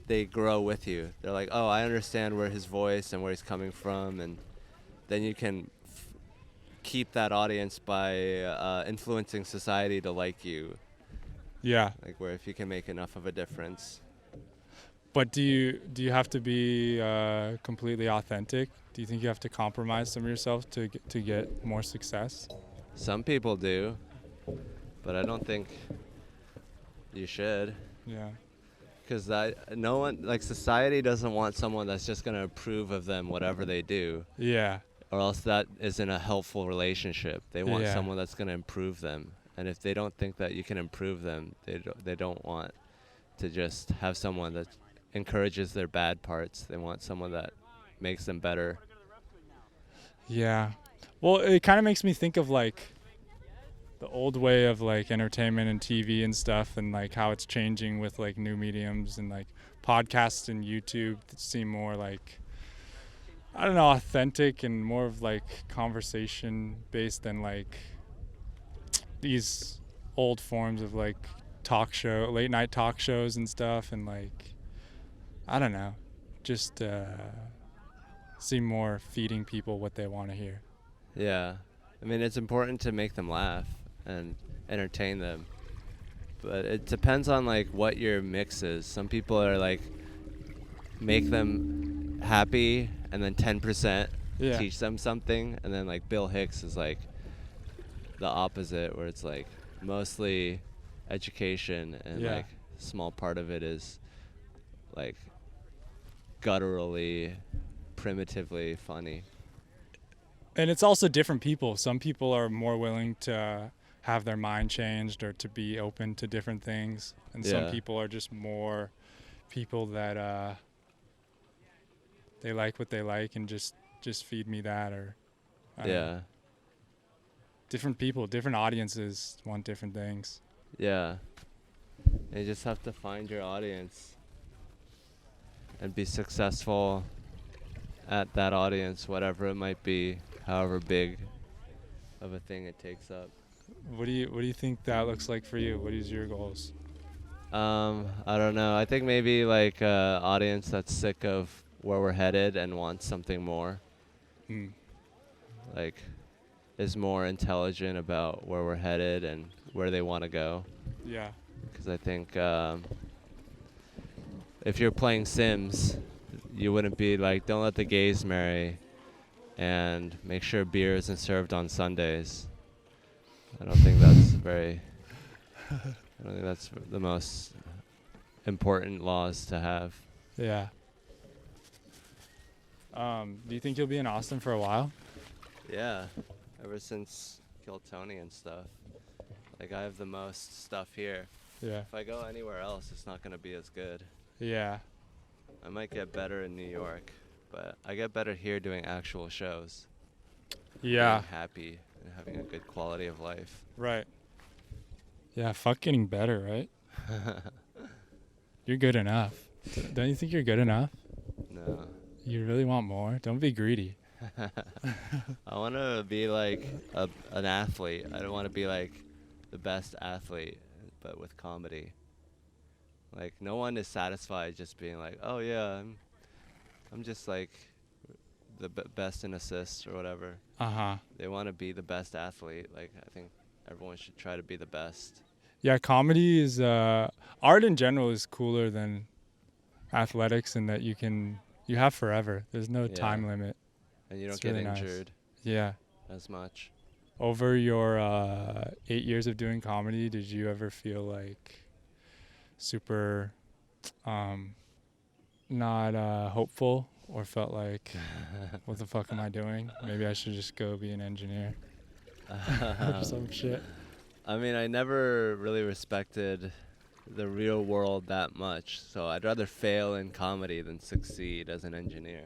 they grow with you. They're like, oh, I understand where his voice and where he's coming from. And then you can keep that audience by influencing society to like you. Yeah. Like where if you can make enough of a difference. But do you have to be completely authentic? Do you think you have to compromise some of yourself to get more success? Some people do, but I don't think you should. Yeah. Because no one, like society doesn't want someone that's just going to approve of them whatever they do, Yeah. or else that isn't a helpful relationship. They want Yeah. someone that's going to improve them. And if they don't think that you can improve them, they don't want to just have someone that encourages their bad parts. They want someone that makes them better. Yeah. Well, it kind of makes me think of like the old way of like entertainment and TV and stuff, and like how it's changing with like new mediums, and like podcasts and YouTube that seem more like, I don't know, authentic and more of like conversation based than like these old forms of like late night talk shows and stuff. And like, I don't know, just seem more feeding people what they want to hear. Yeah. I mean, it's important to make them laugh and entertain them. But it depends on like what your mix is. Some people are like make them happy and then 10% Yeah. teach them something, and then like Bill Hicks is like the opposite, where it's like mostly education and Yeah. like a small part of it is like gutturally, primitively funny. And it's also different people. Some people are more willing to have their mind changed or to be open to different things. And some Yeah. people are just more people that they like what they like and just feed me that, or I don't know. Yeah. Different people, different audiences want different things. Yeah. And you just have to find your audience and be successful at that audience, whatever it might be, however big of a thing it takes up. What do you think that looks like for you? What is your goals? I don't know. I think maybe like a audience that's sick of where we're headed and wants something more. Like is more intelligent about where we're headed and where they want to go. Yeah. Because I think if you're playing Sims, you wouldn't be like, don't let the gays marry and make sure beer isn't served on Sundays. I don't think that's the most important laws to have. Yeah. Do you think you'll be in Austin for a while? Yeah, ever since Kill Tony and stuff. Like I have the most stuff here. Yeah. If I go anywhere else, it's not going to be as good. Yeah. I might get better in New York, but I get better here doing actual shows. Yeah. Being happy and having a good quality of life. Right. Yeah, fuck getting better, right? You're good enough. Don't you think you're good enough? No. You really want more? Don't be greedy. I want to be like an athlete. I don't want to be like the best athlete, but with comedy. Like no one is satisfied just being like, oh yeah, I'm just like the best in assists or whatever. Uh-huh. They want to be the best athlete. Like I think everyone should try to be the best. Yeah, comedy is art in general is cooler than athletics in that you have forever. There's no time limit. And you don't It's get really nice. injured Yeah. as much. Over your 8 years of doing comedy, did you ever feel like super not hopeful, or felt like, what the fuck am I doing? Maybe I should just go be an engineer or some shit. I mean, I never really respected the real world that much, so I'd rather fail in comedy than succeed as an engineer.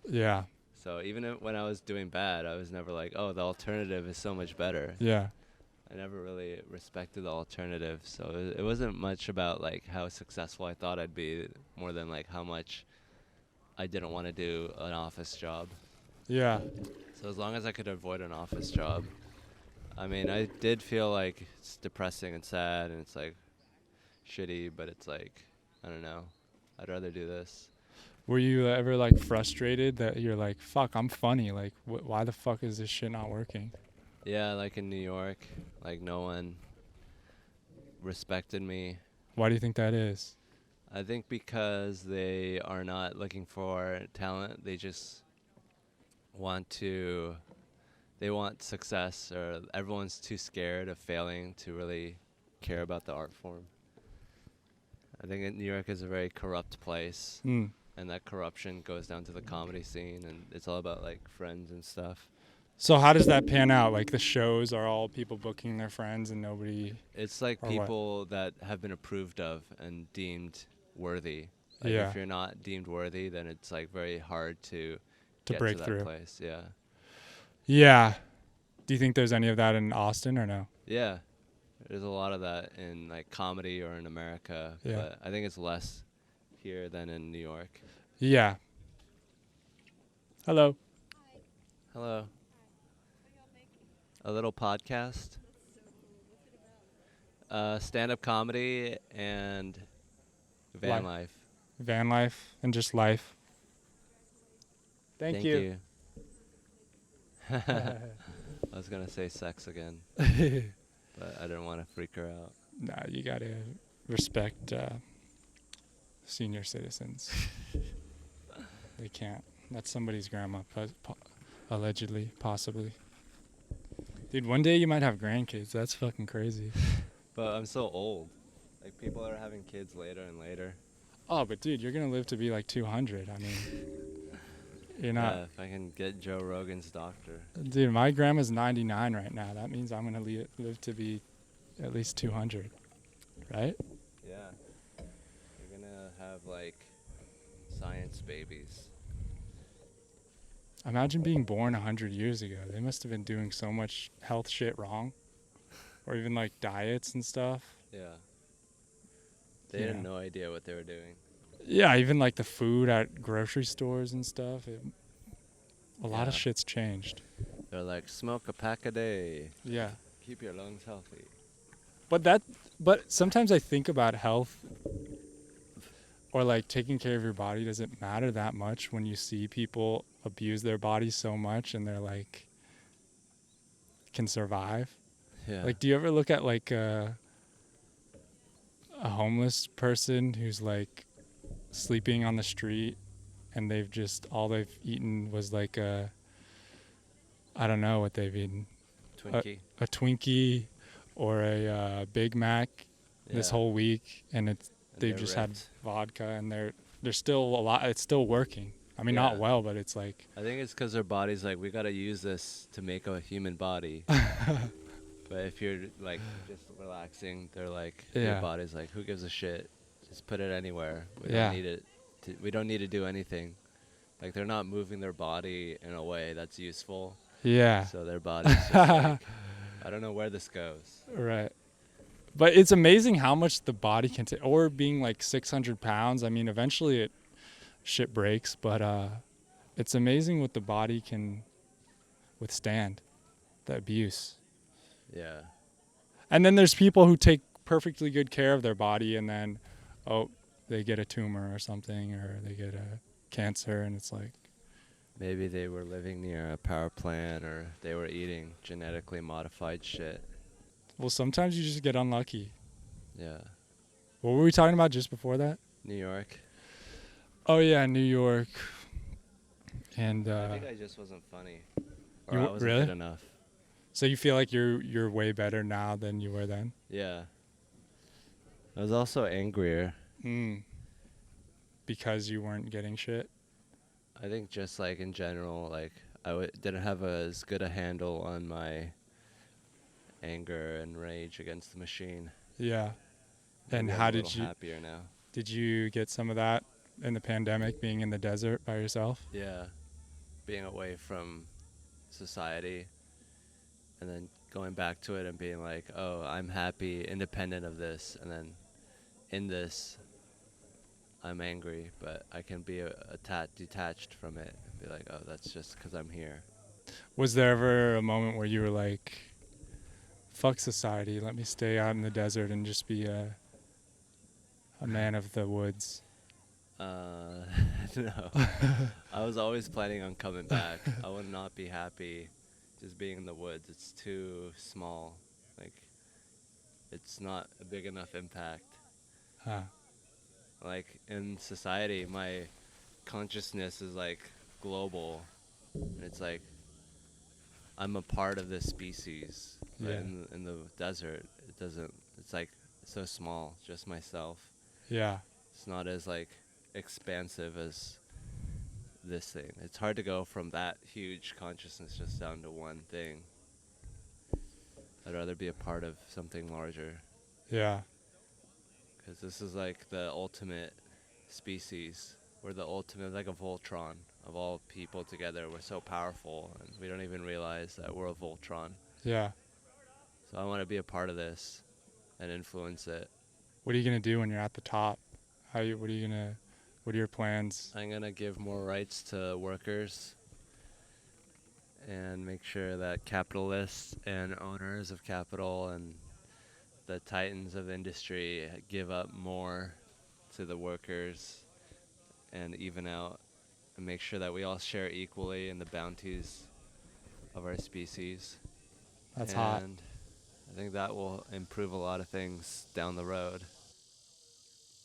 Yeah, So even when I was doing bad, I was never like, oh, the alternative is so much better. yeah, I never really respected the alternative, so it wasn't much about like how successful I thought I'd be, more than like how much I didn't want to do an office job. yeah, So as long as I could avoid an office job, I mean, I did feel like it's depressing and sad and it's like shitty, but it's like, I don't know, I'd rather do this. Were you ever like frustrated that you're like, fuck, I'm funny, like why the fuck is this shit not working? Yeah, like in New York, like no one respected me. Why do you think that is? I think because they are not looking for talent, they just they want success, or everyone's too scared of failing to really care about the art form. I think New York is a very corrupt place, Mm. and that corruption goes down to the comedy scene, and it's all about like friends and stuff. So how does that pan out? Like the shows are all people booking their friends and nobody. It's like Or what? people that have been approved of and deemed worthy. Like Yeah. if you're not deemed worthy, then it's like very hard to get break to that through. place. Yeah. Yeah. Do you think there's any of that in Austin or no? Yeah. There's a lot of that in like comedy or in America, Yeah. but I think it's less here than in New York. Yeah. Hello. Hello. A little podcast. Stand-up comedy and van life. Van life and just life. Thank you. I was gonna say sex again, but I didn't want to freak her out. Nah, you gotta respect senior citizens. They can't. That's somebody's grandma, allegedly, possibly. Dude, one day you might have grandkids. That's fucking crazy. But I'm so old. Like people are having kids later and later. Oh, but dude, you're gonna live to be like 200. I mean, you're not. Yeah, if I can get Joe Rogan's doctor. Dude, my grandma's 99 right now. That means I'm gonna live to be at least 200, right? Yeah. You're gonna have like science babies. Imagine being born 100 years ago. They must have been doing so much health shit wrong, or even like diets and stuff. Yeah. They Yeah. had no idea what they were doing. Yeah, even like the food at grocery stores and stuff. A lot of Yeah. shit's changed. They're like, smoke a pack a day. Yeah. Keep your lungs healthy. But sometimes I think about health or like taking care of your body doesn't matter that much when you see people abuse their bodies so much and they're like can survive. Yeah. Like, do you ever look at like a homeless person who's like sleeping on the street and all they've eaten was like I don't know what they've eaten. Twinkie. A Twinkie or a Big Mac this whole week, and they've just had vodka, and they're still it's still working. I mean, not Yeah. well, but it's like, I think it's because their body's like, we gotta use this to make a human body. But if you're like just relaxing, they're like, Yeah. your body's like, who gives a shit? Just put it anywhere. We Yeah. don't need it. We don't need to do anything. Like they're not moving their body in a way that's useful. yeah, So their body's just like, I don't know where this goes. right. But it's amazing how much the body can take, or being like 600 pounds. I mean, eventually shit breaks, but it's amazing what the body can withstand, the abuse. Yeah. And then there's people who take perfectly good care of their body, and then, they get a tumor or something, or they get a cancer, and it's like, Maybe they were living near a power plant, or they were eating genetically modified shit. well, sometimes you just get unlucky. Yeah. What were we talking about just before that? New York. Oh yeah, New York. And I think I just wasn't funny. Or you I wasn't really? good enough. So you feel like you're way better now than you were then? Yeah. I was also angrier. Mm. Because you weren't getting shit? I think just like in general, like didn't have as good a handle on my anger and rage against the machine. Yeah. And Maybe I'm how a little did happier now. you get some of that in the pandemic, being in the desert by yourself? Yeah, being away from society and then going back to it and being like, oh, I'm happy independent of this, and then in this I'm angry, but I can be detached from it and be like, oh, that's just because I'm here. Was there ever a moment where you were like, fuck society, let me stay out in the desert and just be a man of the woods? No. I was always planning on coming back. I would not be happy just being in the woods. It's too small. Like, it's not a big enough impact. Huh. Like, in society, my consciousness is like global. And it's like, I'm a part of this species. But Yeah. in the desert, it doesn't, it's like so small, just myself. Yeah. It's not as like expansive as this thing. It's hard to go from that huge consciousness just down to one thing. I'd rather be a part of something larger. Yeah. Because this is like the ultimate species. We're the ultimate, like a voltron of all people together. We're so powerful, and we don't even realize that we're a voltron. Yeah. So I want to be a part of this and influence it. What are you gonna do when you're at the top? What are your plans? I'm going to give more rights to workers and make sure that capitalists and owners of capital and the titans of industry give up more to the workers and even out and make sure that we all share equally in the bounties of our species. That's and hot. I think that will improve a lot of things down the road.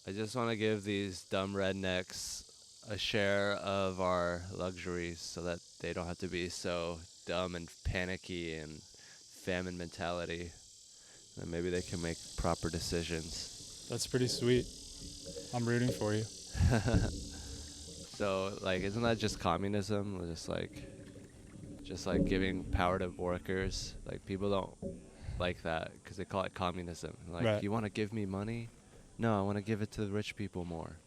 I just want to give these dumb rednecks a share of our luxuries so that they don't have to be so dumb and panicky and famine mentality. And maybe they can make proper decisions. That's pretty sweet. I'm rooting for you. So, like, isn't that just communism? Just like giving power to workers. Like, people don't like that because they call it communism. Like, Right. you want to give me money? No, I want to give it to the rich people more.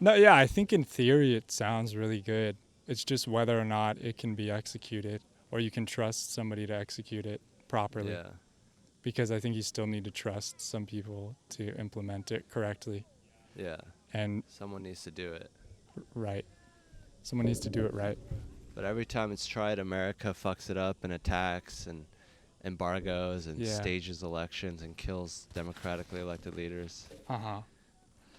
No, yeah, I think in theory it sounds really good. It's just whether or not it can be executed or you can trust somebody to execute it properly. Yeah. Because I think you still need to trust some people to implement it correctly. Yeah. And Someone needs to do it. right. Someone needs to do it right. But every time it's tried, America fucks it up and attacks and embargoes and Yeah. stages elections and kills democratically elected leaders. Uh-huh.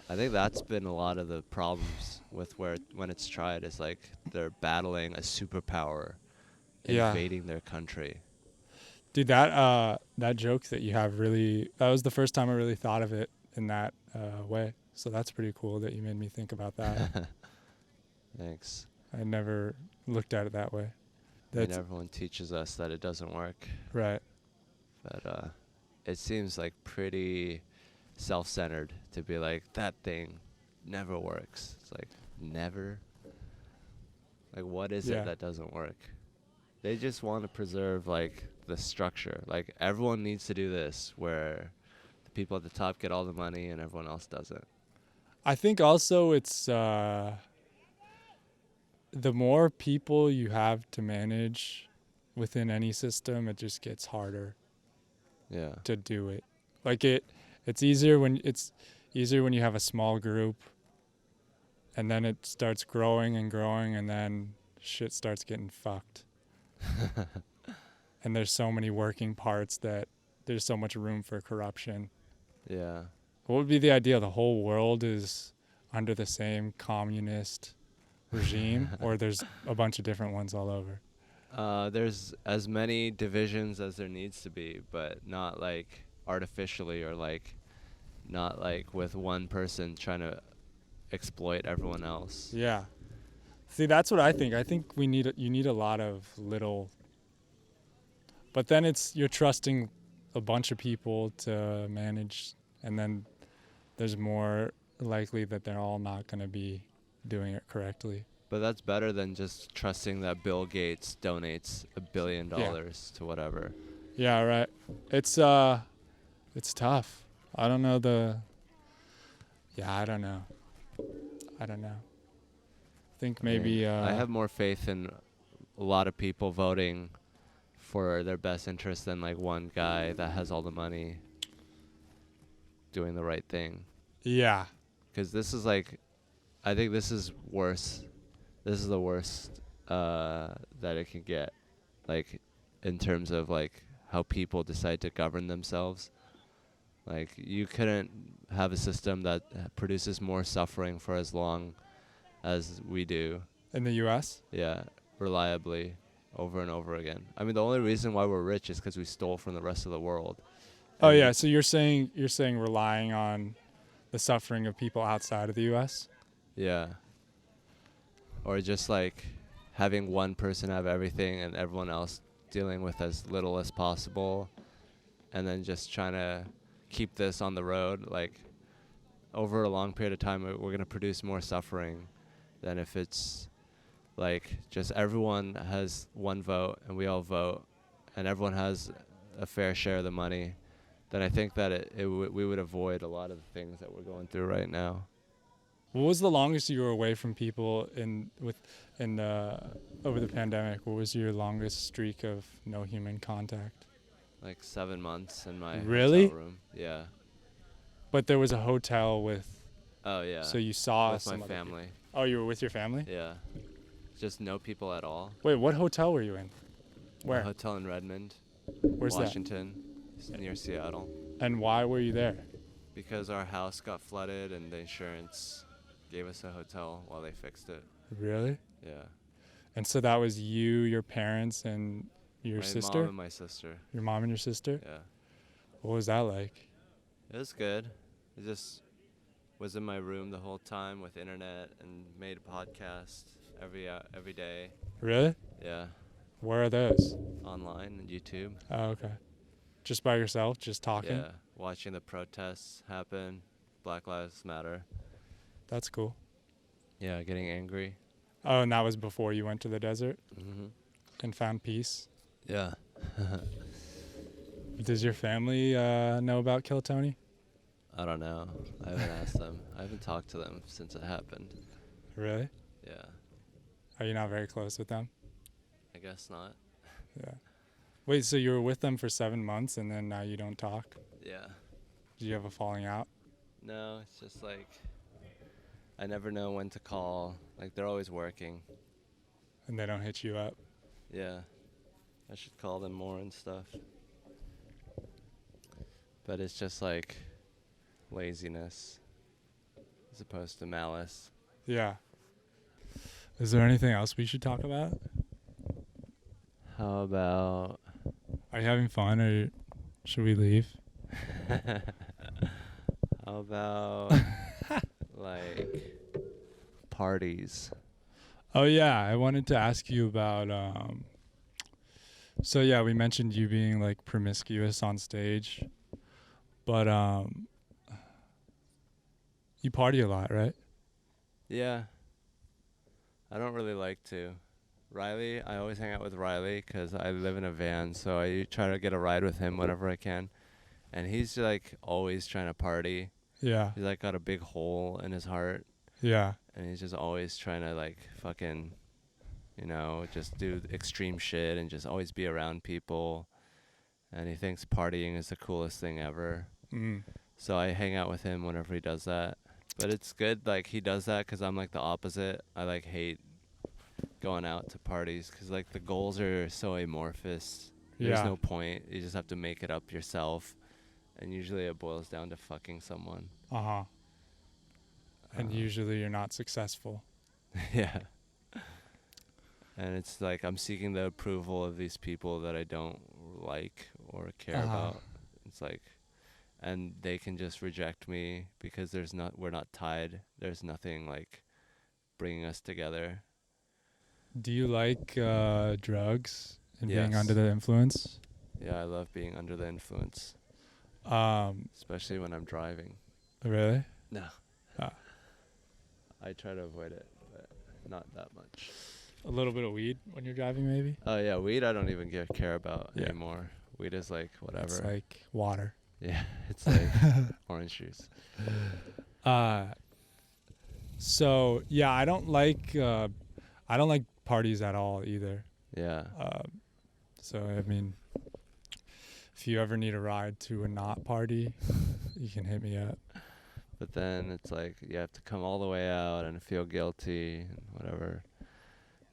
I think that's been a lot of the problems with when it's tried is like they're battling a superpower Yeah. invading their country. Dude, that joke that you have that was the first time I really thought of it in that way. So that's pretty cool that you made me think about that. Thanks. I never looked at it that way. I mean, everyone teaches us that it doesn't work. Right. But it seems like pretty self-centered to be like, that thing never works. It's like, never? Like, what is Yeah. it that doesn't work? They just want to preserve, like, the structure. Like, everyone needs to do this, where the people at the top get all the money and everyone else doesn't. I think also it's the more people you have to manage within any system, it just gets harder Yeah. to do it. Like it's easier when you have a small group, and then it starts growing and growing, and then shit starts getting fucked. And there's so many working parts that there's so much room for corruption. Yeah. What would be the idea? The whole world is under the same communist regime, or there's a bunch of different ones all over? There's as many divisions as there needs to be, but not like artificially or like not like with one person trying to exploit everyone else. Yeah. See, that's what I think. I think you need a lot of But then you're trusting a bunch of people to manage, and then there's more likely that they're all not going to be doing it correctly. But that's better than just trusting that Bill Gates donates $1 billion to whatever. Yeah, right. It's tough. I don't know I don't know. I think maybe I have more faith in a lot of people voting for their best interest than like one guy that has all the money doing the right thing. Yeah. Because this is like, I think this is worse. This is the worst that it can get, like, in terms of like how people decide to govern themselves. Like, you couldn't have a system that produces more suffering for as long as we do. In the U.S.? Yeah, reliably, over and over again. I mean, the only reason why we're rich is because we stole from the rest of the world. Oh And yeah, so you're saying relying on the suffering of people outside of the U.S.? Yeah. Or just like having one person have everything and everyone else dealing with as little as possible, and then just trying to keep this on the road. Like, over a long period of time, we're going to produce more suffering than if it's like just everyone has one vote and we all vote and everyone has a fair share of the money. Then I think that we would avoid a lot of the things that we're going through right now. What was the longest you were away from people over the pandemic? What was your longest streak of no human contact? Like 7 months in my Really? hotel room. Yeah. But there was a hotel with. Oh yeah. So you saw with some my other family. people. Oh, you were with your family? Yeah. Just no people at all. Wait, what hotel were you in? Where? A hotel in Redmond, Where's Washington, near Seattle. that? And why were you there? Because our house got flooded and the insurance gave us a hotel while they fixed it. Really? Yeah. And so that was you, your parents, and your my sister? mom and my sister. Your mom and your sister? Yeah. What was that like? It was good. I just was in my room the whole time with internet and made a podcast every day. Really? Yeah. Where are those? Online and YouTube. Oh, okay. Just by yourself, just talking? Yeah. Watching the protests happen. Black Lives Matter. That's cool. Yeah, getting angry. Oh, and that was before you went to the desert Mhm. and found peace? Yeah. Does your family know about Kill Tony? I don't know. I haven't asked them. I haven't talked to them since it happened. Really? Yeah. Are you not very close with them? I guess not. Yeah. Wait, so you were with them for 7 months and then now you don't talk? Yeah. Did you have a falling out? No, it's just like I never know when to call. Like, they're always working. And they don't hit you up? Yeah. I should call them more and stuff. But it's just like laziness as opposed to malice. Yeah. Is there anything else we should talk about? How about Are you having fun or should we leave? how about like parties? Oh yeah, I wanted to ask you about so yeah, we mentioned you being like promiscuous on stage. But you party a lot, right? Yeah. I don't really like to. Riley, I always hang out with Riley because I live in a van, so I try to get a ride with him whenever I can. And he's like always trying to party. Yeah. He's like got a big hole in his heart, Yeah. and he's just always trying to like fucking, just do extreme shit and just always be around people. And he thinks partying is the coolest thing ever. Mm. So I hang out with him whenever he does that. But it's good, like, he does that because I'm, like, the opposite. I, like, hate going out to parties because, like, the goals are so amorphous. There's Yeah. no point. You just have to make it up yourself. And usually it boils down to fucking someone. Uh-huh. And usually you're not successful. Yeah. And it's like I'm seeking the approval of these people that I don't like or care about. It's like, and they can just reject me because we're not tied. There's nothing like bringing us together. Do you like drugs and being Yes. under the influence? Yeah, I love being under the influence, Um, especially when I'm driving. really? No, Ah. I try to avoid it, but not that much. A little bit of weed when you're driving, maybe? Oh yeah, weed I don't even care about Yeah. anymore. Weed is like whatever. It's like water. Yeah, it's like orange juice. Uh, so yeah, I don't like parties at all either. Yeah. So I mean, if you ever need a ride to a not party, you can hit me up. But then it's like you have to come all the way out and feel guilty and whatever.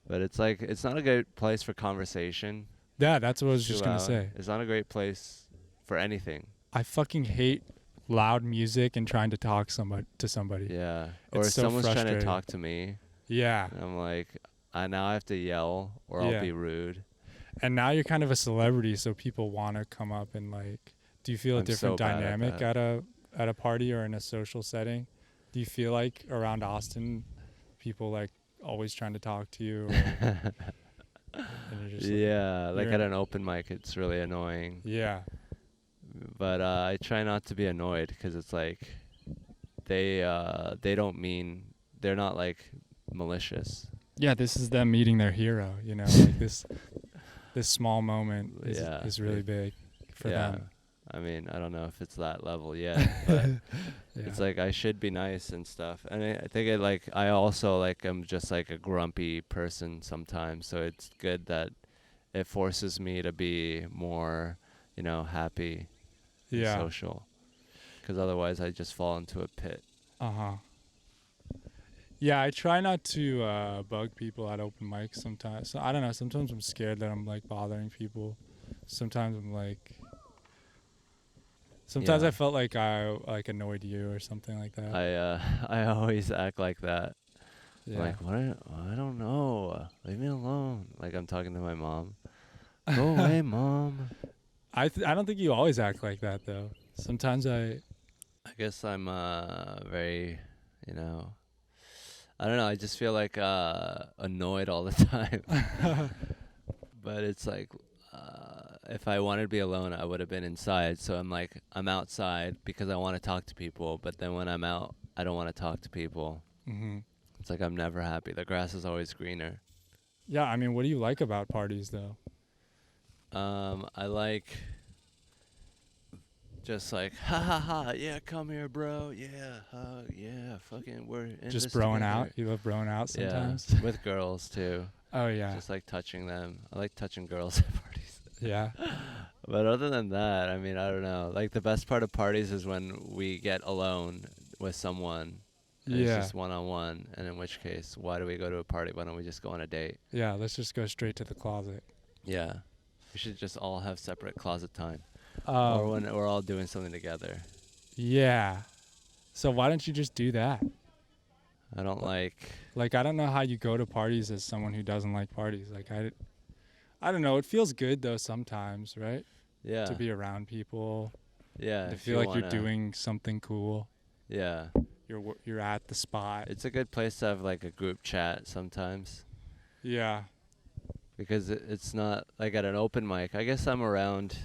But it's like it's not a good place for conversation. Yeah, that's what I was It's just too gonna loud. say. It's not a great place for anything. I fucking hate loud music and trying to talk to somebody. Yeah. Or It's if so someone's trying to frustrating. talk to me, Yeah. and I'm like, I now have to yell or I'll Yeah. be rude. And now you're kind of a celebrity, so people want to come up and like. Do you feel a I'm different so bad at dynamic that. at a party or in a social setting? Do you feel like around Austin, people like always trying to talk to you, or, and you're just Yeah, like you're at in- an open mic, it's really annoying. yeah, But I try not to be annoyed because it's like they don't mean they're not like malicious. yeah. This is them meeting their hero. You know, like this small moment Yeah, is really big for yeah. them. I mean, I don't know if it's that level yet, but it's like I should be nice and stuff. And I think I also like am just like a grumpy person sometimes. So it's good that it forces me to be more, happy and yeah. social. Because otherwise I just fall into a pit. Uh-huh. Yeah, I try not to bug people at open mics sometimes. So I don't know, sometimes I'm scared that I'm like bothering people. Sometimes I'm like sometimes Yeah. I felt like I like annoyed you or something like that. I always act like that. Yeah. Like, what? I don't know. Leave me alone. Like I'm talking to my mom. Go away, mom. I don't think you always act like that though. Sometimes I I guess I'm very, I don't know. I just feel like annoyed all the time. But it's like if I wanted to be alone, I would have been inside. So I'm outside because I want to talk to people. But then when I'm out, I don't want to talk to people. mhm. It's like I'm never happy. The grass is always greener. Yeah, I mean, what do you like about parties though? I like just like ha ha ha, yeah, come here, bro, yeah, hug, yeah, fucking, we're in Just this broing together. out? You love broing out sometimes? Yeah, with girls too. Oh yeah. Just like touching them. I like touching girls at parties. Yeah. But other than that, I mean, I don't know. Like the best part of parties is when we get alone with someone. And Yeah. It's just one-on-one, and in which case, why do we go to a party? Why don't we just go on a date? Yeah, let's just go straight to the closet. Yeah. We should just all have separate closet time. Or Um, when we're all doing something together. yeah. So why don't you just do that? I don't like... Like, I don't know how you go to parties as someone who doesn't like parties. Like, I don't know. It feels good though sometimes, right? Yeah. To be around people. Yeah. To if feel you like you're wanna- doing something cool. Yeah. You're at the spot. It's a good place to have like a group chat sometimes. Yeah. Because it's not like at an open mic. I guess I'm around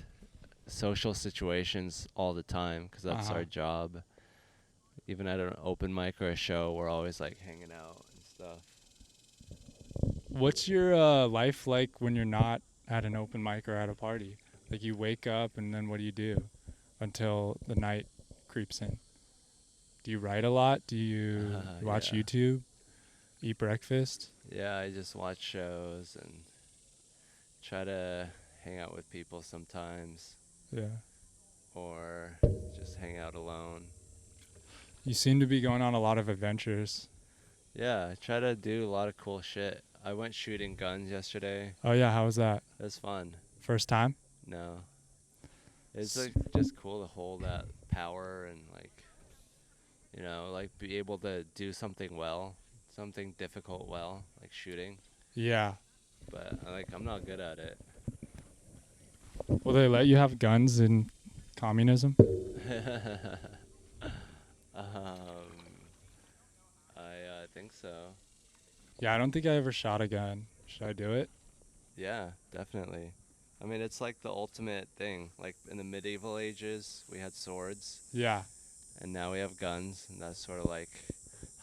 social situations all the time because that's Uh-huh. our job. Even at an open mic or a show, we're always like hanging out and stuff. What's your life like when you're not at an open mic or at a party? Like, you wake up and then what do you do until the night creeps in? Do you write a lot? Do you watch Yeah. YouTube? Eat breakfast? Yeah, I just watch shows and try to hang out with people sometimes, Yeah. or just hang out alone. You seem to be going on a lot of adventures. Yeah, I try to do a lot of cool shit. I went shooting guns yesterday. Oh yeah, how was that? It was fun. First time? No. It's like just cool to hold that power and like be able to do something well, something difficult well, like shooting. Yeah. But I'm not good at it. Will they let you have guns in communism? I think so. Yeah, I don't think I ever shot a gun. Should I do it? Yeah, definitely. I mean, it's like the ultimate thing. Like in the medieval ages, we had swords, Yeah. and now we have guns, and that's sort of like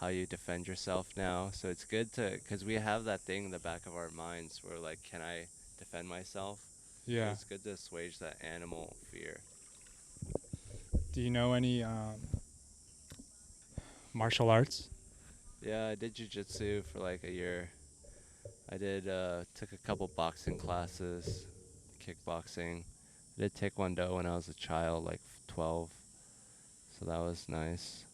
how you defend yourself now. So it's good to, because we have that thing in the back of our minds where like, can I defend myself? So Yeah. it's good to assuage that animal fear. Do you know any martial arts? Yeah, I did jujitsu for like a year. I did took a couple boxing classes, kickboxing. I did taekwondo when I was a child, like 12. So that was nice.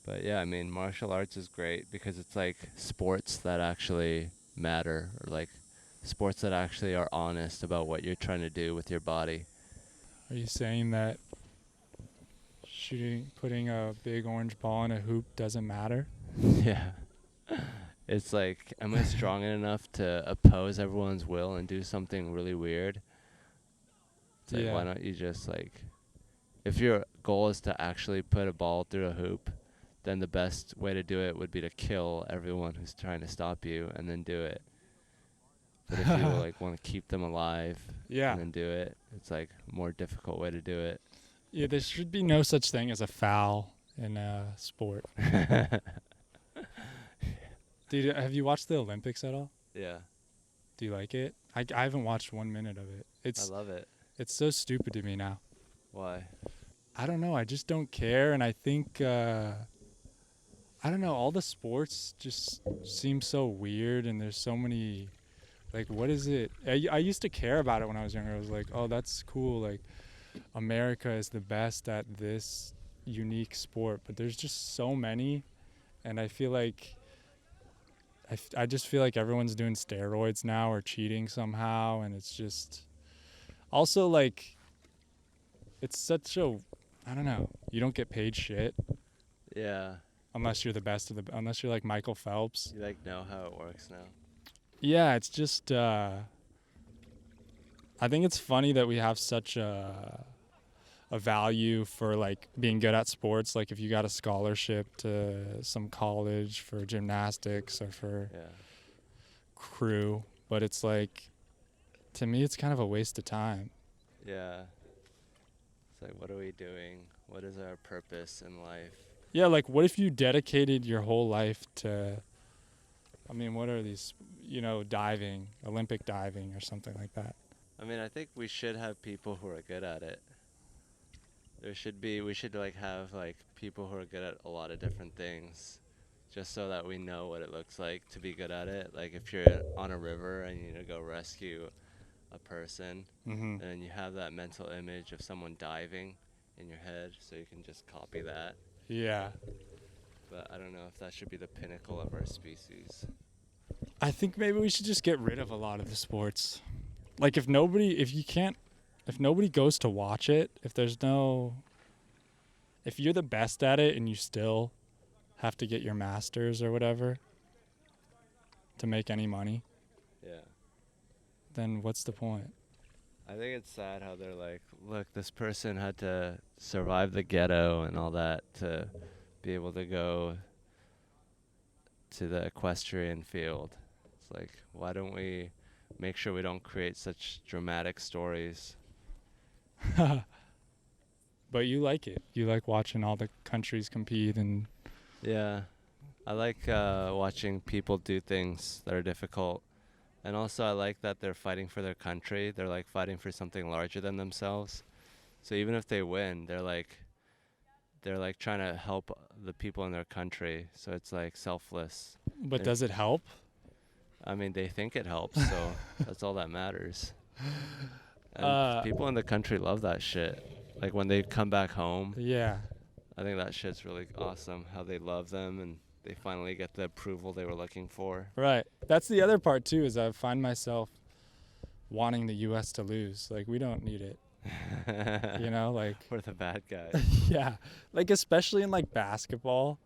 But yeah, I mean, martial arts is great because it's like sports that actually matter, or like sports that actually are honest about what you're trying to do with your body. Are you saying that putting a big orange ball in a hoop doesn't matter? Yeah. It's like, am I strong enough to oppose everyone's will and do something really weird? It's like, why Yeah. don't you just like, if your goal is to actually put a ball through a hoop, then the best way to do it would be to kill everyone who's trying to stop you and then do it. But if you like want to keep them alive Yeah. and then do it, it's like a more difficult way to do it. Yeah, there should be no such thing as a foul in a sport. Dude, have you watched the Olympics at all? Yeah, Do you like it? I haven't watched 1 minute of it. I love it. It's so stupid to me now. Why? I don't know. I just don't care, and I think I don't know. All the sports just seem so weird, and there's so many. Like, what is it? I used to care about it when I was younger. I was like, oh, that's cool. Like, America is the best at this unique sport, but there's just so many, and I feel like I just feel like everyone's doing steroids now or cheating somehow, and it's just also like it's such a I don't know. You don't get paid shit Yeah, unless you're the best of the unless you're like Michael Phelps. you like know how it works now. Yeah, it's just I think it's funny that we have such a value for like being good at sports. Like if you got a scholarship to some college for gymnastics or for Yeah. crew, but it's like to me it's kind of a waste of time. Yeah. It's like, what are we doing? What is our purpose in life? Yeah, like what if you dedicated your whole life to I mean, what are these, diving, Olympic diving or something like that? I mean, I think we should have people who are good at it. We should like have like people who are good at a lot of different things, just so that we know what it looks like to be good at it. Like if you're on a river and you need to go rescue a person, Mhm. and you have that mental image of someone diving in your head, so you can just copy that. Yeah. But I don't know if that should be the pinnacle of our species. I think maybe we should just get rid of a lot of the sports. Like if nobody goes to watch it, if you're the best at it and you still have to get your masters or whatever to make any money, Yeah. then what's the point? I think it's sad how they're like, look, this person had to survive the ghetto and all that to be able to go to the equestrian field. It's like, why don't we make sure we don't create such dramatic stories? But you like it. You like watching all the countries compete and Yeah. I like watching people do things that are difficult. And also I like that they're fighting for their country. They're like fighting for something larger than themselves. So even if they win, they're like trying to help the people in their country. So it's like selfless. but They're- does it help? I mean, they think it helps, so that's all that matters. And people in the country love that shit. Like when they come back home, Yeah. I think that shit's really awesome. How they love them and they finally get the approval they were looking for. Right. That's the other part too is I find myself wanting the US to lose. Like we don't need it. Like We're the bad guys. yeah. Like especially in like basketball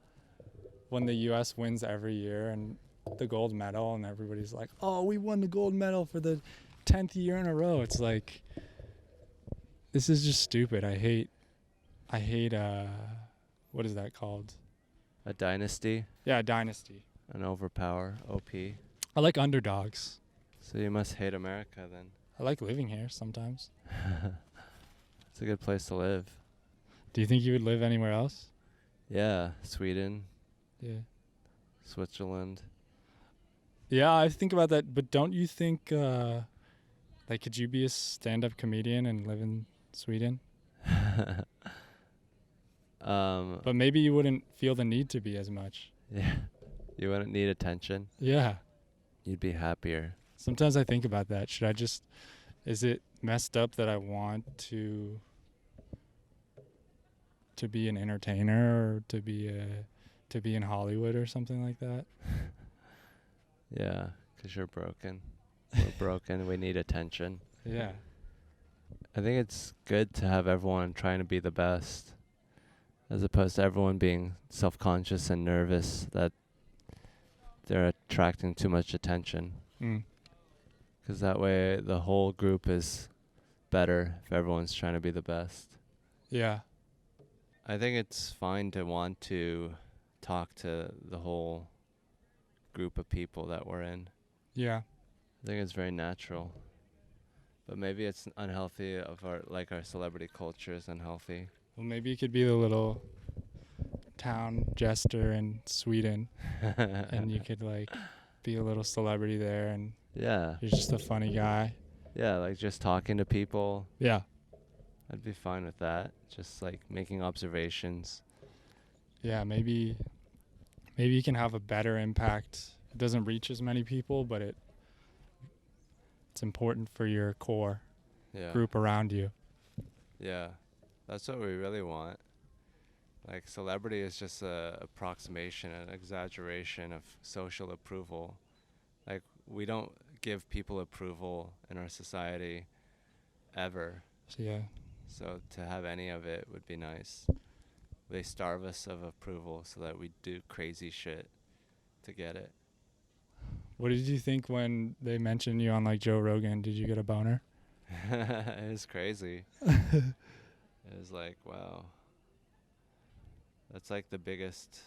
when the US wins every year and the gold medal and everybody's like, "Oh, we won the gold medal for the 10th year in a row." It's like this is just stupid. I hate what is that called? A dynasty, Yeah, dynasty. an overpower, OP. I like underdogs. So you must hate America then. I like living here sometimes. It's a good place to live. Do you think you would live anywhere else? Yeah, Sweden, Yeah. Switzerland. Yeah, I think about that, but don't you think, like, could you be a stand-up comedian and live in Sweden? But maybe you wouldn't feel the need to be as much. Yeah. You wouldn't need attention. Yeah. You'd be happier. Sometimes I think about that. Is it messed up that I want to be an entertainer or to be in Hollywood or something like that? Yeah, 'cause you're broken. We're broken. We need attention. Yeah. I think it's good to have everyone trying to be the best, as opposed to everyone being self-conscious and nervous that they're attracting too much attention. 'Cause that way the whole group is better if everyone's trying to be the best. Yeah. I think it's fine to want to talk to the whole group of people that we're in. Yeah. I think it's very natural. But maybe it's unhealthy of our celebrity culture is unhealthy. Well, maybe you could be the little town jester in Sweden and you could like be a little celebrity there and Yeah. you're just a funny guy. Yeah, like just talking to people. Yeah. I'd be fine with that. Just like making observations. Yeah, maybe you can have a better impact. It doesn't reach as many people, but it's important for your core group around you. Yeah. That's what we really want. Like celebrity is just a approximation, an exaggeration of social approval. Like we don't give people approval in our society ever. So yeah. So to have any of it would be nice. They starve us of approval so that we do crazy shit to get it. What did you think when they mentioned you on like Joe Rogan? Did you get a boner? It was crazy. It was like, wow. That's like the biggest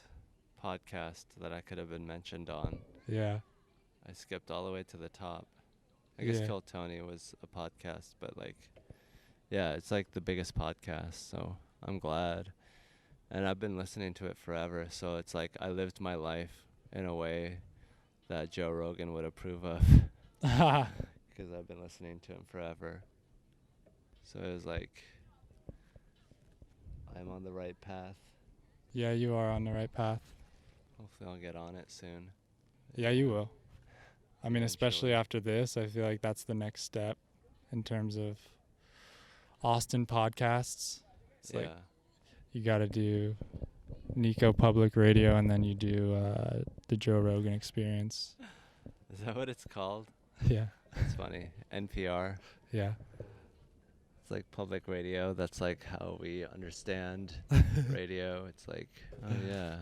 podcast that I could have been mentioned on. Yeah. I skipped all the way to the top. I guess Yeah. Kill Tony was a podcast, but like, yeah, it's like the biggest podcast, so I'm glad. And I've been listening to it forever, so it's like I lived my life in a way that Joe Rogan would approve of. Because I've been listening to him forever. So it was like, I'm on the right path. Yeah, you are on the right path. Hopefully I'll get on it soon. Yeah, you will. I mean, especially Eventually. after this, I feel like that's the next step in terms of Austin podcasts. It's Yeah. like you got to do Nico Public Radio and then you do the Joe Rogan Experience. Is that what it's called? Yeah. That's funny. NPR. Yeah. It's like public radio. That's like how we understand radio. It's like, oh yeah.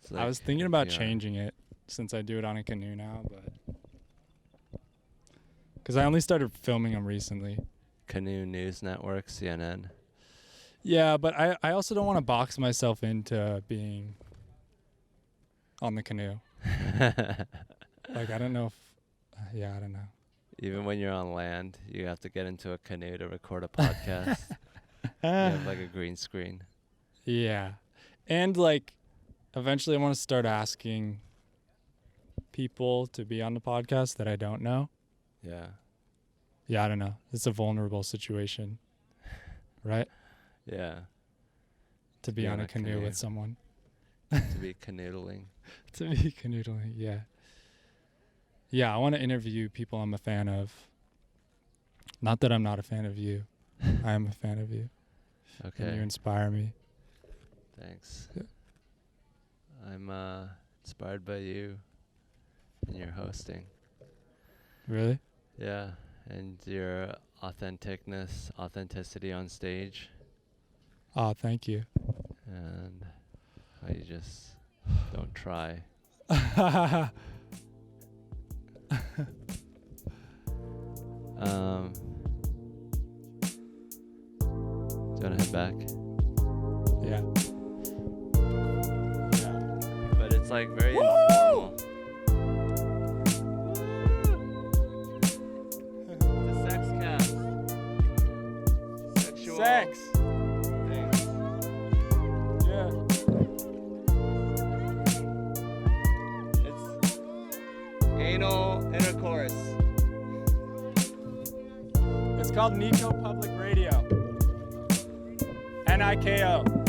It's I like was thinking about NPR. changing it since I do it on a canoe now, but because I only started filming them recently. Canoe News Network, CNN. Yeah, but I also don't want to box myself into being on the canoe. Like, I don't know if, I don't know. Even when you're on land, you have to get into a canoe to record a podcast. You have like a green screen. Yeah. And like, eventually I want to start asking people to be on the podcast that I don't know. Yeah. Yeah, I don't know. It's a vulnerable situation, right? Yeah. To be on a canoe with someone. To be canoodling. To be canoodling, yeah. Yeah, I want to interview people I'm a fan of. Not that I'm not a fan of you. I am a fan of you. Okay. And you inspire me. Thanks. Yeah. I'm inspired by you and your hosting. Really? Yeah, and your authenticity on stage, Oh, thank you. and how you just don't try. Do you want to head back? Yeah. But it's like very informal. Thanks. Thanks. Yeah. It's anal intercourse. It's called Nico Public Radio. NIKO.